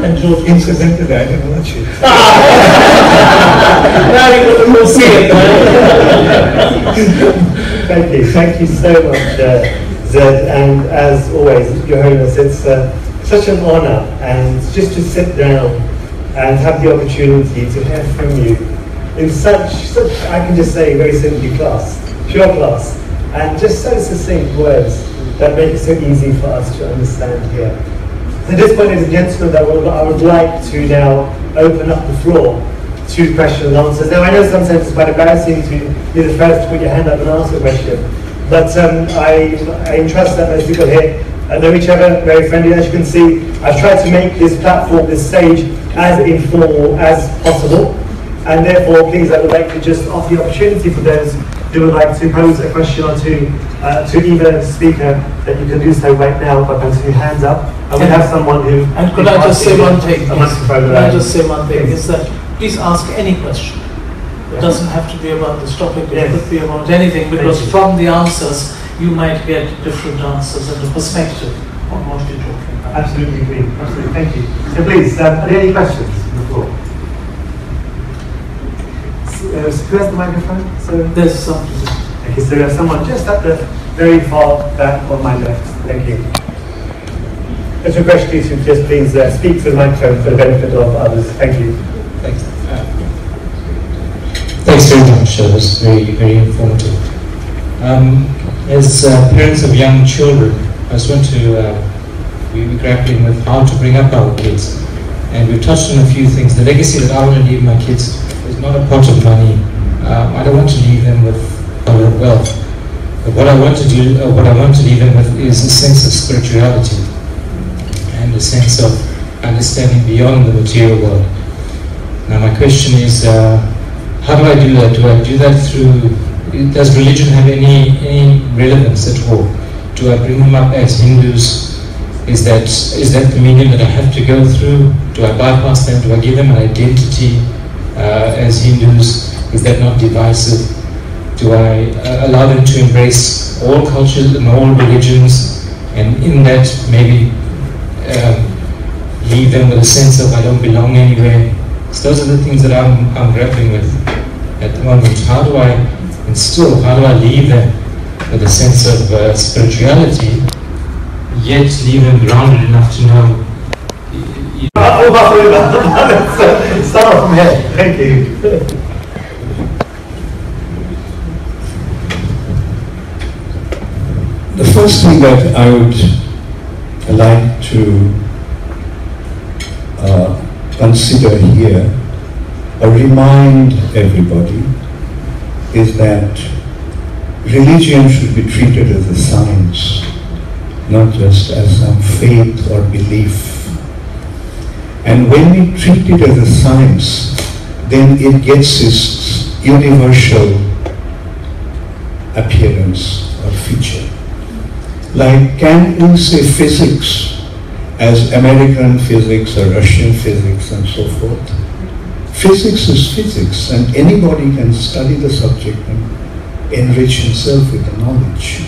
And George, incidentally, I didn't watch it. Now you're going to go see it. Thank you so much, Zed, and as always, Your Holiness, it's such an honor, and just to sit down and have the opportunity to hear from you in such I can just say, very simply pure class, and just so succinct words that make it so easy for us to understand here. At this point, ladies and gentlemen, I would like to now open up the floor to questions and answers. Now, I know sometimes it's quite embarrassing to be the first to put your hand up and ask a question, but I entrust that most people here know each other, very friendly. As you can see, I've tried to make this platform, this stage, as informal as possible, and therefore, please, I would like to just offer the opportunity for those who would like to pose a question or two to either speaker, that you can do so right now by posting your hands up. And we have someone who... And could I just say one thing? Could I just say one thing? Is that please ask any question. It doesn't have to be about this topic, it could be about anything, because from the answers you might get different answers and a perspective on what you're talking about. Absolutely agree. Absolutely. Thank you. So please, are there any questions on the floor? Who has the microphone? So There's some. okay, so there's someone just at the very far back on my left. Thank you. Let's request you to just please speak to the microphone for the benefit of others. Thank you. Thanks. Thanks very much. That was very, very informative. As parents of young children, I just want to we're grappling with how to bring up our kids, and we've touched on a few things. The legacy that I want to leave my kids is not a pot of money. I don't want to leave them with a lot of wealth. But what I want to do, what I want to leave them with, is a sense of spirituality and a sense of understanding beyond the material world. Now, my question is, how do I do that? Do I do that through? Does religion have any relevance at all? Do I bring them up as Hindus? Is that the medium that I have to go through? Do I bypass them? Do I give them an identity as Hindus? Is that not divisive? Do I allow them to embrace all cultures and all religions, and in that maybe leave them with a sense of I don't belong anywhere? So those are the things that I'm grappling with at the moment. How do I instill, how do I leave them with a sense of spirituality, yet leave them grounded enough to know? Start from here. Thank you. The first thing that I would like to consider here or remind everybody is that religion should be treated as a science, not just as some faith or belief. And when we treat it as a science, then it gets its universal appearance or feature. Like, can we say physics as American physics or Russian physics and so forth? Physics is physics, and anybody can study the subject and enrich himself with the knowledge.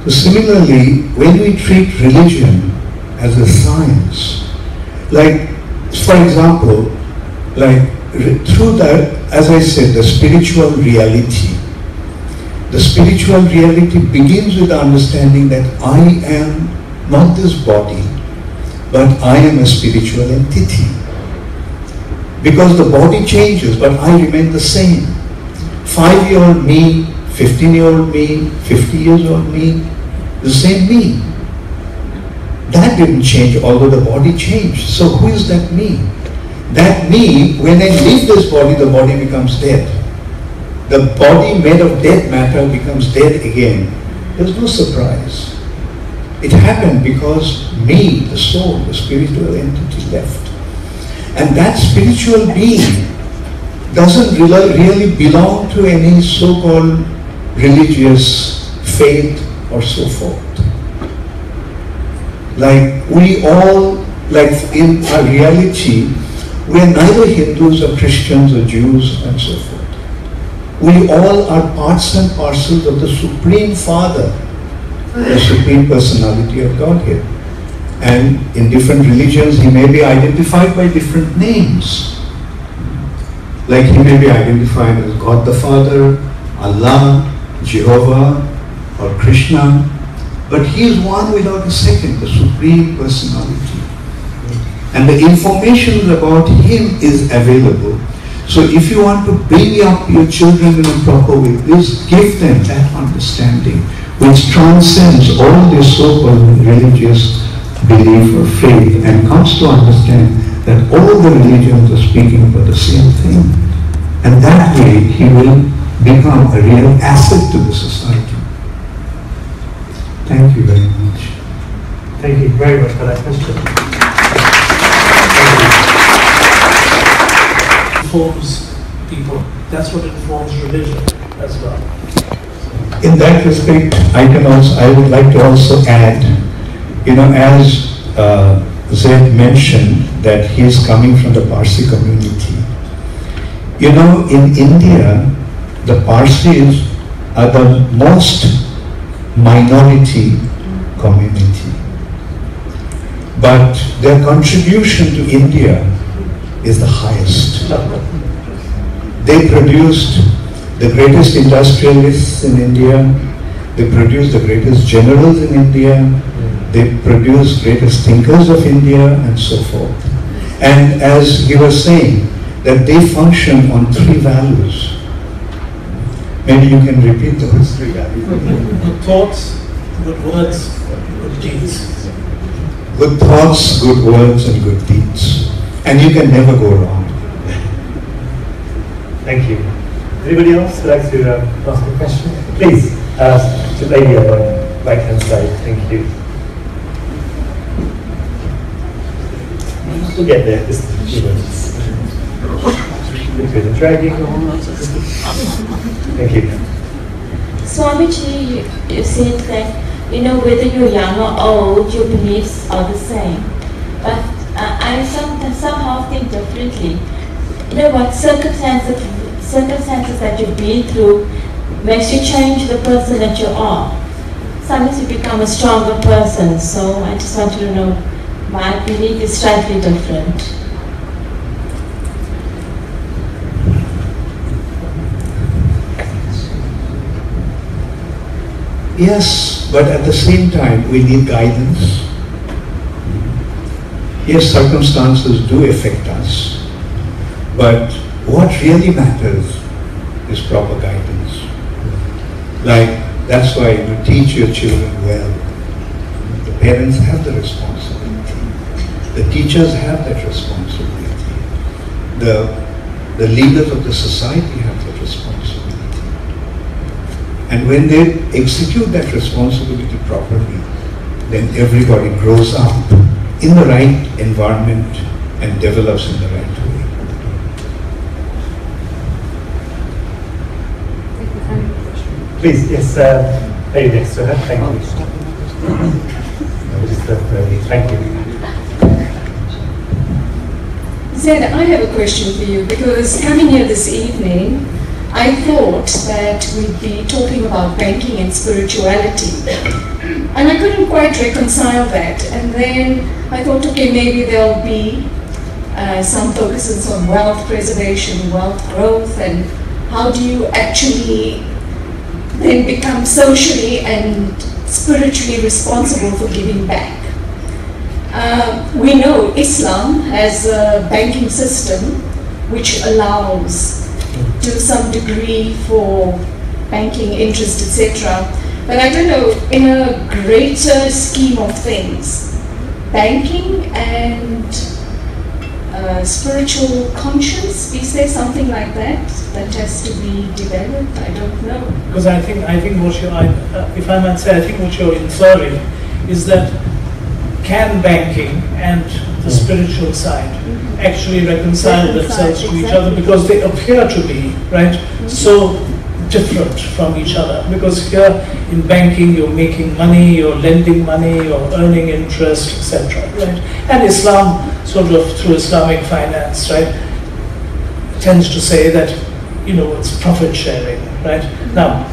So similarly, when we treat religion as a science, like, for example, like through that, as I said, the spiritual reality. The spiritual reality begins with the understanding that I am not this body, but I am a spiritual entity. Because the body changes, but I remain the same. 5-year-old me, 15-year-old me, 50 years old me, the same me. That didn't change, although the body changed. So who is that me? That me, when I leave this body, the body becomes dead. The body made of dead matter becomes dead again. There's no surprise. It happened because me, the soul, the spiritual entity left. And that spiritual being doesn't really belong to any so-called religious faith or so forth. Like we all, like in our reality, we are neither Hindus or Christians or Jews and so forth. We all are parts and parcels of the Supreme Father, the Supreme Personality of Godhead. And in different religions, he may be identified by different names. Like he may be identified as God the Father, Allah, Jehovah, or Krishna. But he is one without a second, the Supreme Personality. And the information about him is available. So if you want to bring up your children in a proper way, please give them that understanding, which transcends all this so-called religious belief or faith, and comes to understand that all the religions are speaking about the same thing. And that way he will become a real asset to the society. Thank you very much. Thank you very much for that question. Informs people. That's what informs religion as well. In that respect, I would like to also add, as Zaid mentioned that he is coming from the Parsi community. In India, the Parsis are the most minority community. But their contribution to India is the highest. They produced the greatest industrialists in India, they produced the greatest generals in India, they produced greatest thinkers of India, and so forth. And as he was saying, that they function on 3 values. Maybe you can repeat those 3 values. Good thoughts, good words, good deeds. Good thoughts, good words, and good deeds. And you can never go wrong. Thank you. Anybody else would like to ask a question? Please, the lady on the right hand side. Thank you. We'll get there. Just a few minutes. Dragging. Thank you. Swamiji, you said that, you know, whether you're young or old, your beliefs are the same. But I somehow think differently. You know what, circumstances that you've been through makes you change the person that you are. Sometimes you become a stronger person, so I just want you to know my belief is slightly different. Yes, but at the same time, we need guidance. Yes, circumstances do affect us, but what really matters is proper guidance. Like, that's why you teach your children well. The parents have the responsibility. The teachers have that responsibility. The leaders of the society have that responsibility. And when they execute that responsibility properly, then everybody grows up in the right environment and develops in the right way. Please, yes, lady next to her. Thank you. Thank you. Zed, I have a question for you, because coming here this evening, I thought that we'd be talking about banking and spirituality. And I couldn't quite reconcile that. And then I thought, okay, maybe there'll be some focuses on wealth preservation, wealth growth, and how do you actually then become socially and spiritually responsible for giving back. We know Islam has a banking system which allows to some degree for banking interest, etc. But I don't know, in a greater scheme of things, banking and spiritual conscience, is there something like that that has to be developed? I don't know. Because I think what if I might say, I think what you're inferring is that can banking and the spiritual side actually reconcile themselves to each other, because they appear to be, right, so different from each other. Because here in banking you're making money, you're lending money, you're earning interest, etc. Right? And Islam, sort of through Islamic finance, right, tends to say that, you know, it's profit sharing, right? Now,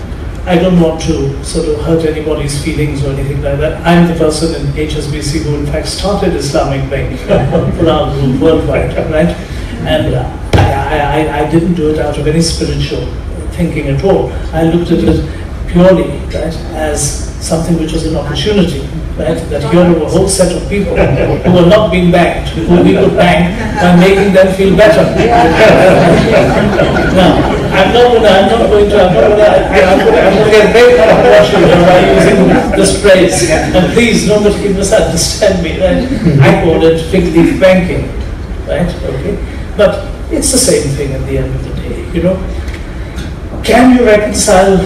I don't want to sort of hurt anybody's feelings or anything like that. I'm the person in HSBC who in fact started Islamic banking around the worldwide, right? And I didn't do it out of any spiritual thinking at all. I looked at it purely, right, as something which was an opportunity, right? That here were a whole set of people who were not being banked, who we could bank by making them feel better. Now, I'm not going to get very controversial by using this phrase. And please, nobody misunderstand me, right? I call it fig leaf banking, right? Okay, but it's the same thing at the end of the day, you know. Can you reconcile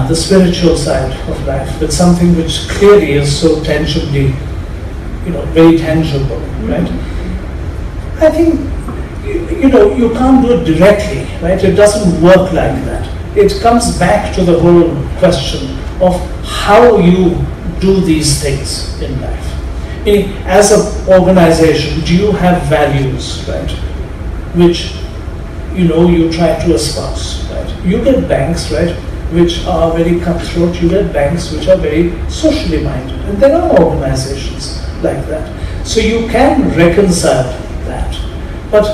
the spiritual side of life with something which clearly is so tangibly, you know, very tangible, right? I think, you know, you can't do it directly, right? It doesn't work like that. It comes back to the whole question of how you do these things in life. Meaning, as an organization, do you have values, right, which, you know, you try to espouse, right? You get banks, right, which are very cutthroat. You get banks which are very socially minded. And there are organizations like that. So you can reconcile that. But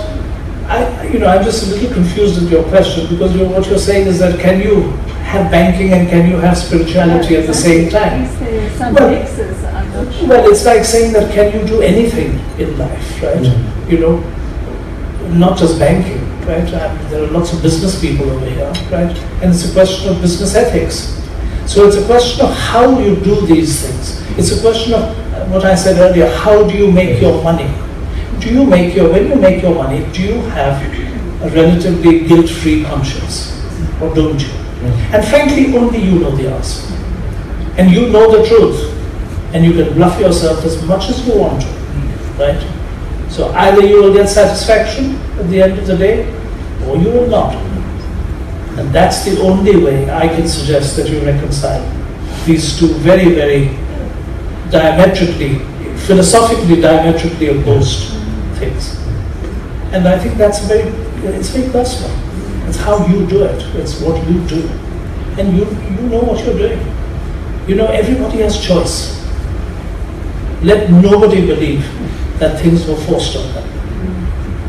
I'm just a little confused with your question, because what you're saying is that can you have banking and can you have spirituality at the same time? Well, it's like saying that can you do anything in life, right? Not just banking, right? There are lots of business people over here, right? And it's a question of business ethics. So it's a question of how you do these things. It's a question of what I said earlier, how do you make your money? When you make your money, do you have a relatively guilt-free conscience, or don't you? And frankly, only you know the answer. And you know the truth. And you can bluff yourself as much as you want to, right? So either you will get satisfaction at the end of the day, or you will not. And that's the only way I can suggest that you reconcile these two very, very philosophically diametrically opposed things. And I think it's very personal. It's how you do it. It's what you do. And you know what you're doing. Everybody has choice. Let nobody believe that things were forced on them.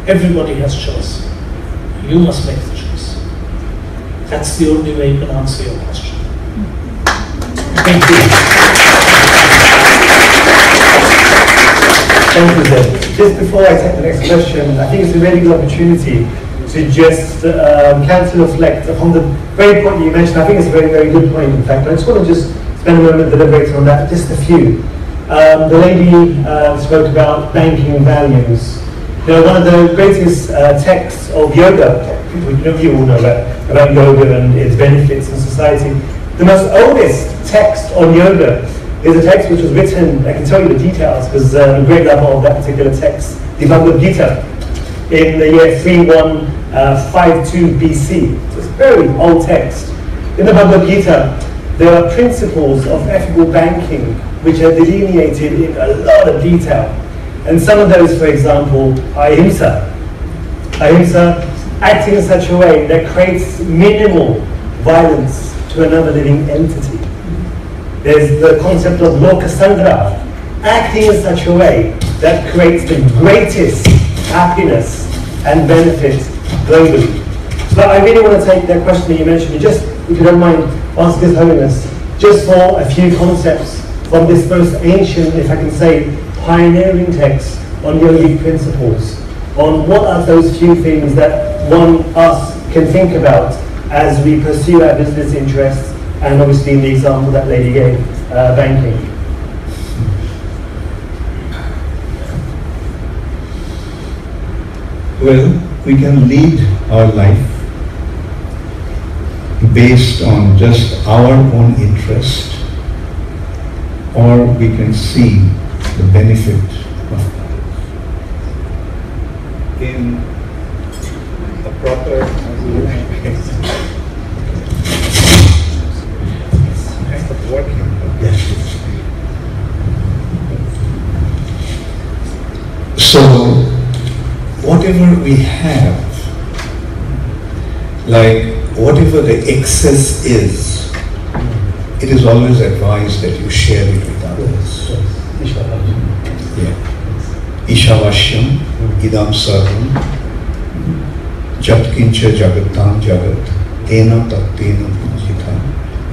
Everybody has choice. You must make the choice. That's the only way you can answer your question. Thank you. Thank you, Zed. Just before I take the next question, I think it's a really good opportunity to just cancel reflect upon the very point you mentioned. I think it's a very, very good point, in fact. I just want to spend a moment deliberating on that, just a few. The lady spoke about banking values. One of the greatest texts of yoga, you all know about yoga and its benefits in society. The most oldest text on yoga is a text which was written, I can tell you the details, because I'm a great lover of that particular text, the Bhagavad Gita, in the year 3152 BC. So it's a very old text. In the Bhagavad Gita, there are principles of ethical banking which are delineated in a lot of detail. And some of those, for example, are ahimsa. Ahimsa, acting in such a way that creates minimal violence to another living entity. There's the concept of loka sangraha, acting in such a way that creates the greatest happiness and benefit globally. But I really want to take that question that you mentioned, just, if you don't mind, ask His Holiness, just for a few concepts from this most ancient, if I can say, pioneering text on yogic principles, on what are those few things that us can think about as we pursue our business interests, and obviously in the example that lady gave, banking. Well, we can lead our life based on just our own interest, or we can see the benefit of others. In a proper kind of working. Yes. So, whatever we have, like whatever the excess is, it is always advised that you share it with others. Yeah. Ishavashyam idam sarvam jatkincha jagatam jagat tena tattena punjita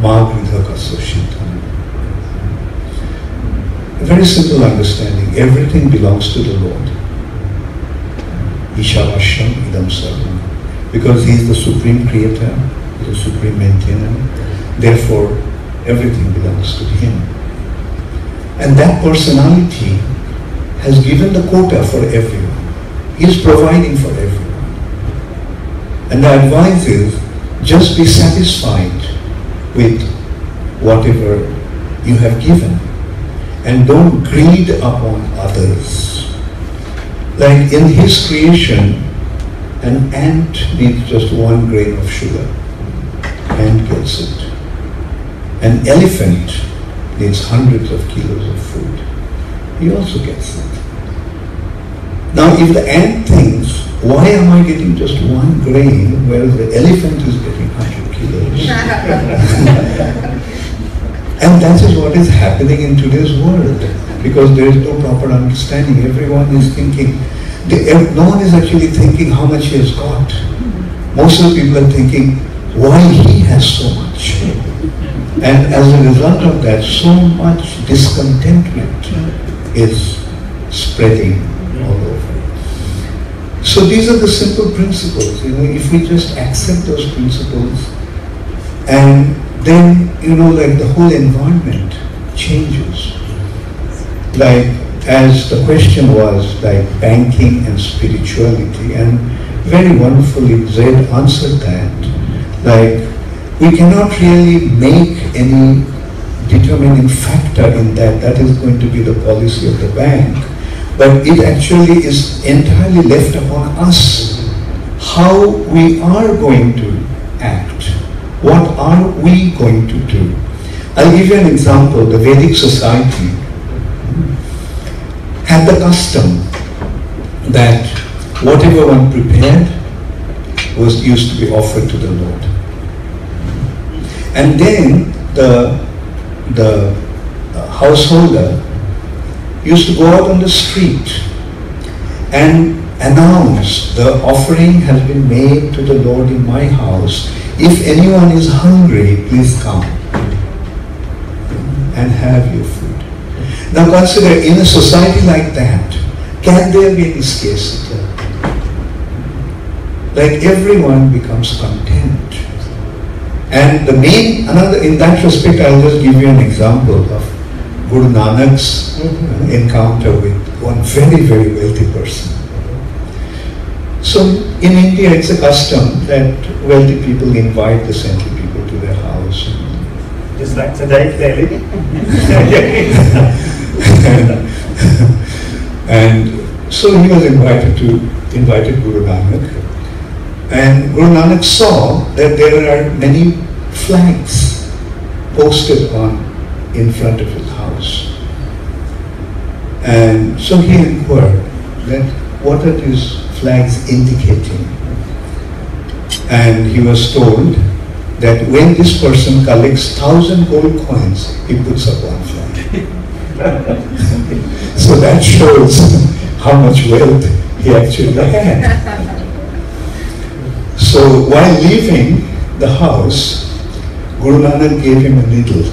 magridha kasoshita. A very simple understanding. Everything belongs to the Lord. Ishavashyam idam sarvam. Because He is the supreme creator, He is the supreme maintainer. Therefore, everything belongs to Him. And that personality has given the quota for everyone. He is providing for everyone. And the advice is, just be satisfied with whatever you have given. And don't greed upon others. Like in His creation, an ant needs just 1 grain of sugar. Ant gets it. An elephant needs hundreds of kilos of food. He also gets it. Now, if the ant thinks, why am I getting just 1 grain, whereas the elephant is getting 100 kilos? to those. And that is what is happening in today's world, because there is no proper understanding. Everyone is thinking, no one is actually thinking how much he has got. Most of the people are thinking why he has so much. And as a result of that, so much discontentment is spreading all over. So these are the simple principles. If we just accept those principles, and then, like the whole environment changes. Like, as the question was, like banking and spirituality, and very wonderfully Zed answered that. Like, we cannot really make any determining factor in that. That is going to be the policy of the bank. But it actually is entirely left upon us how we are going to act. What are we going to do? I'll give you an example. The Vedic society had the custom that whatever one prepared was used to be offered to the Lord. And then the householder used to go out on the street and announce, the offering has been made to the Lord in my house. If anyone is hungry, please come and have your food. Now consider, in a society like that, can there be any scarcity? Like, everyone becomes content. And the main, in that respect, I'll just give you an example of Guru Nanak's encounter with one very, very wealthy person. So in India, it's a custom that wealthy people invite the saintly people to their house. Just like today, daily. And so he was invited Guru Nanak. And Guru Nanak saw that there are many flags posted in front of his house. And so he inquired that what are these flags indicating? And he was told that when this person collects 1,000 gold coins, he puts up one flag. So that shows how much wealth he actually had. So while leaving the house, Guru Nanak gave him a needle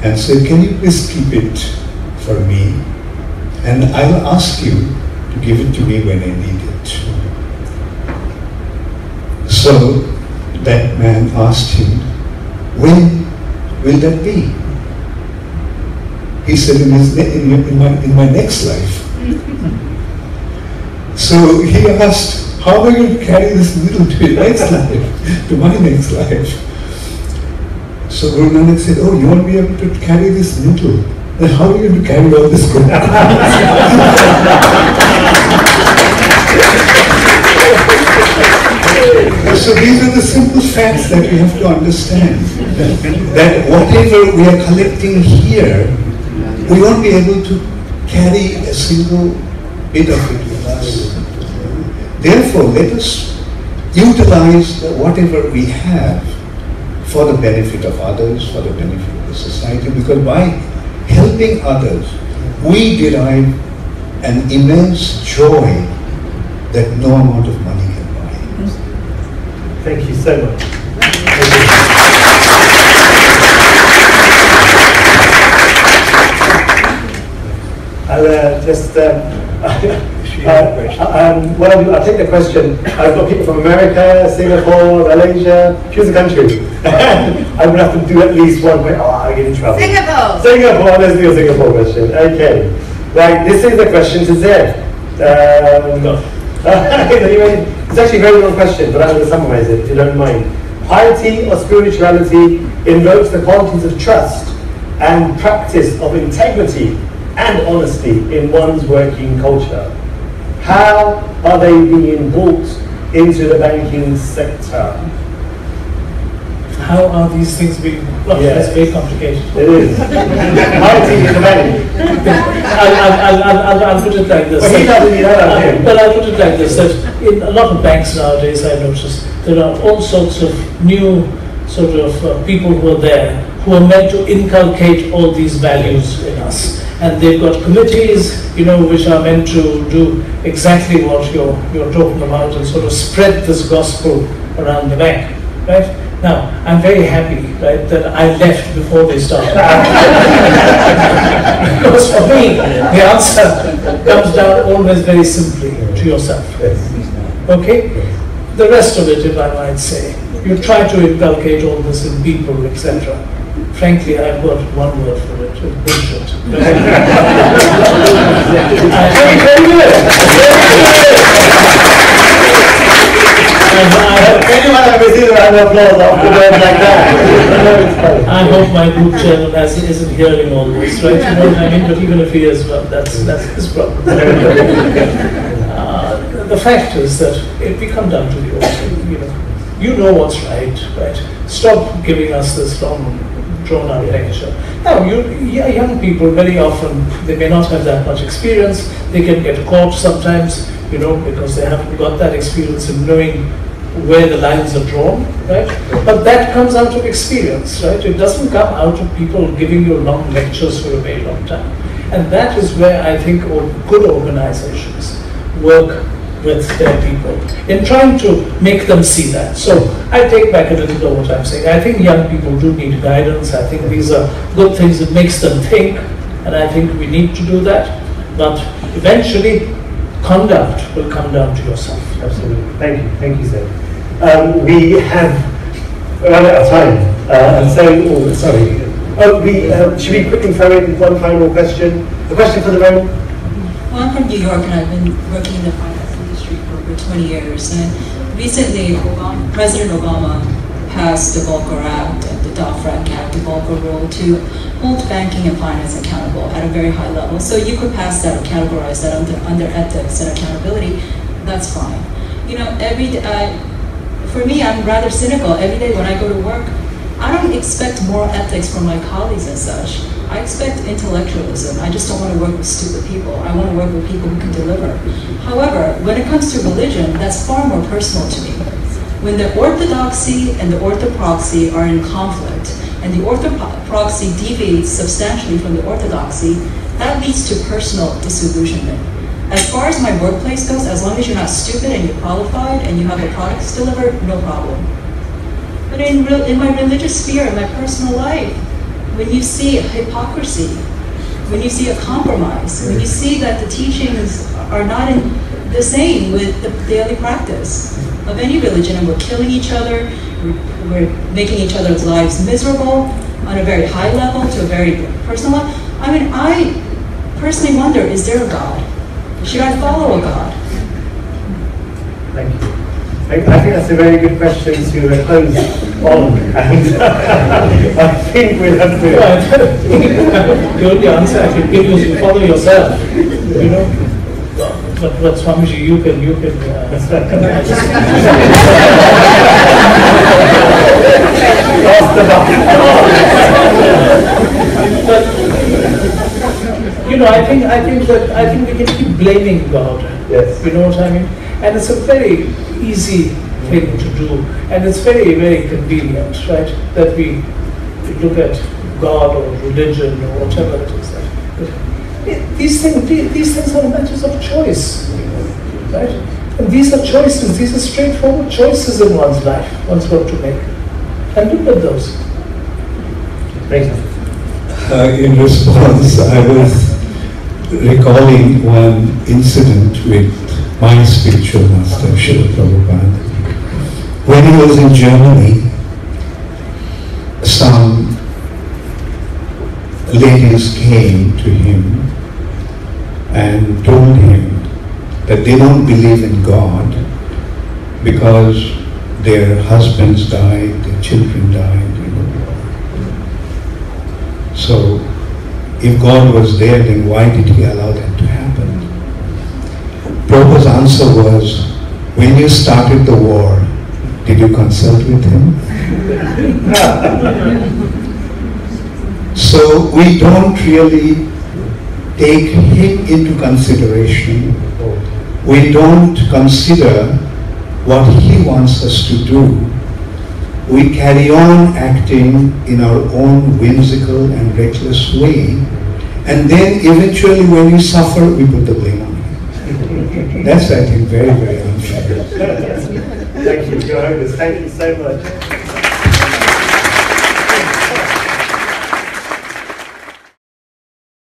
and said, can you please keep it for me? And I will ask you to give it to me when I need it. So that man asked him, when will that be? He said, in my next life. So he asked, how are you going to carry this needle to your next life, to my next life? So Guru Nanak said, oh, you won't be able to carry this needle. Then how are you going to carry all this gold? So these are the simple facts that we have to understand. That whatever we are collecting here, we won't be able to carry a single bit of it with us. Therefore, let us utilize whatever we have for the benefit of others, for the benefit of the society, because by helping others, we derive an immense joy that no amount of money can buy. Thank you so much. I'll just well, I'll take the question. I've got people from America, Singapore, Malaysia. Choose a country. I'm going to have to do at least one. I get in trouble. Singapore. Singapore. Let's do a Singapore question. Okay. Right. This is the question to Zed. It's actually a very long question, but I'm going to summarize it if you don't mind. Piety or spirituality invokes the qualities of trust and practice of integrity and honesty in one's working culture. How are they being brought into the banking sector? How are these things being? Well, that's very complicated. It is. Piety in the bank. I'll put it like this. Well, he doesn't know that. But I'll put it like this: that in a lot of banks nowadays, I notice there are all sorts of new sort of people who are there, who are meant to inculcate all these values in us. And they've got committees, which are meant to do exactly what you're talking about and sort of spread this gospel around the bank, right? Now, I'm very happy, right, that I left before they started. Because for me, the answer comes down always very simply to yourself. Okay? The rest of it, if I might say, you try to inculcate all this in people, etc. Frankly, I've got one word for it: bullshit. Anyone ever seen a round of applause after words like that? I hope my group chairman isn't hearing all this, right? You know what I mean? But even if he is, well, that's his problem. The fact is that if we come down to the altar, you know what's right? Stop giving us this long, drawn-out lecture. Now, young people, very often, they may not have that much experience. They can get caught sometimes, because they haven't got that experience in knowing where the lines are drawn, right? But that comes out of experience, right? It doesn't come out of people giving you long lectures for a very long time. And that is where I think good organizations work with their people in trying to make them see that. So I take back a little bit of what I'm saying. I think young people do need guidance. I think these are good things. It makes them think, and I think we need to do that. But eventually, conduct will come down to yourself. Absolutely. Thank you, sir. We have run out of time, and so sorry. Should we quickly throw in one final question? A question for the room. Well, I'm from New York, and I've been working in the finance industry for over 20 years. And recently, President Obama passed the Volcker Act and the Dodd-Frank Act, the Volcker Rule, to hold banking and finance accountable at a very high level. So you could pass that or categorize that under ethics and accountability. That's fine. Every day, for me, I'm rather cynical. Every day when I go to work, I don't expect more ethics from my colleagues and such. I expect intellectualism. I just don't want to work with stupid people. I want to work with people who can deliver. However, when it comes to religion, that's far more personal to me. When the orthodoxy and the orthopraxy are in conflict, and the orthopraxy deviates substantially from the orthodoxy, that leads to personal disillusionment. As far as my workplace goes, as long as you're not stupid and you're qualified and you have the products delivered, no problem. But in my religious sphere, in my personal life, when you see hypocrisy, when you see a compromise, when you see that the teachings are not the same with the daily practice of any religion, and we're killing each other, we're making each other's lives miserable on a very high level to a very personal level. I personally wonder, is there a God? Should I follow a God? Thank you. I think that's a very good question to close on, and I think we'll have to... The only answer I can give you is you follow yourself, But Swamiji, you can I think we can keep blaming God. Yes. You know what I mean? And it's a very easy thing to do, and it's very, very convenient, right? That we look at God or religion or whatever it is. These things are matters of choice, right? And these are choices. These are straightforward choices in one's life one's got to make. And look at those. Thank you. In response, I was recalling one incident with my spiritual master, Srila Prabhupada. When he was in Germany, some ladies came to him and told him that they don't believe in God because their husbands died, their children died. So, if God was there, then why did He allow that to happen? Prabhupada's answer was, when you started the war, did you consult with Him? So, we don't really take Him into consideration. We don't consider what he wants us to do, we carry on acting in our own whimsical and reckless way, and then eventually when we suffer, we put the blame on him. That's, I think, very, very unfair. Thank you, Your Highness. Thank you so much.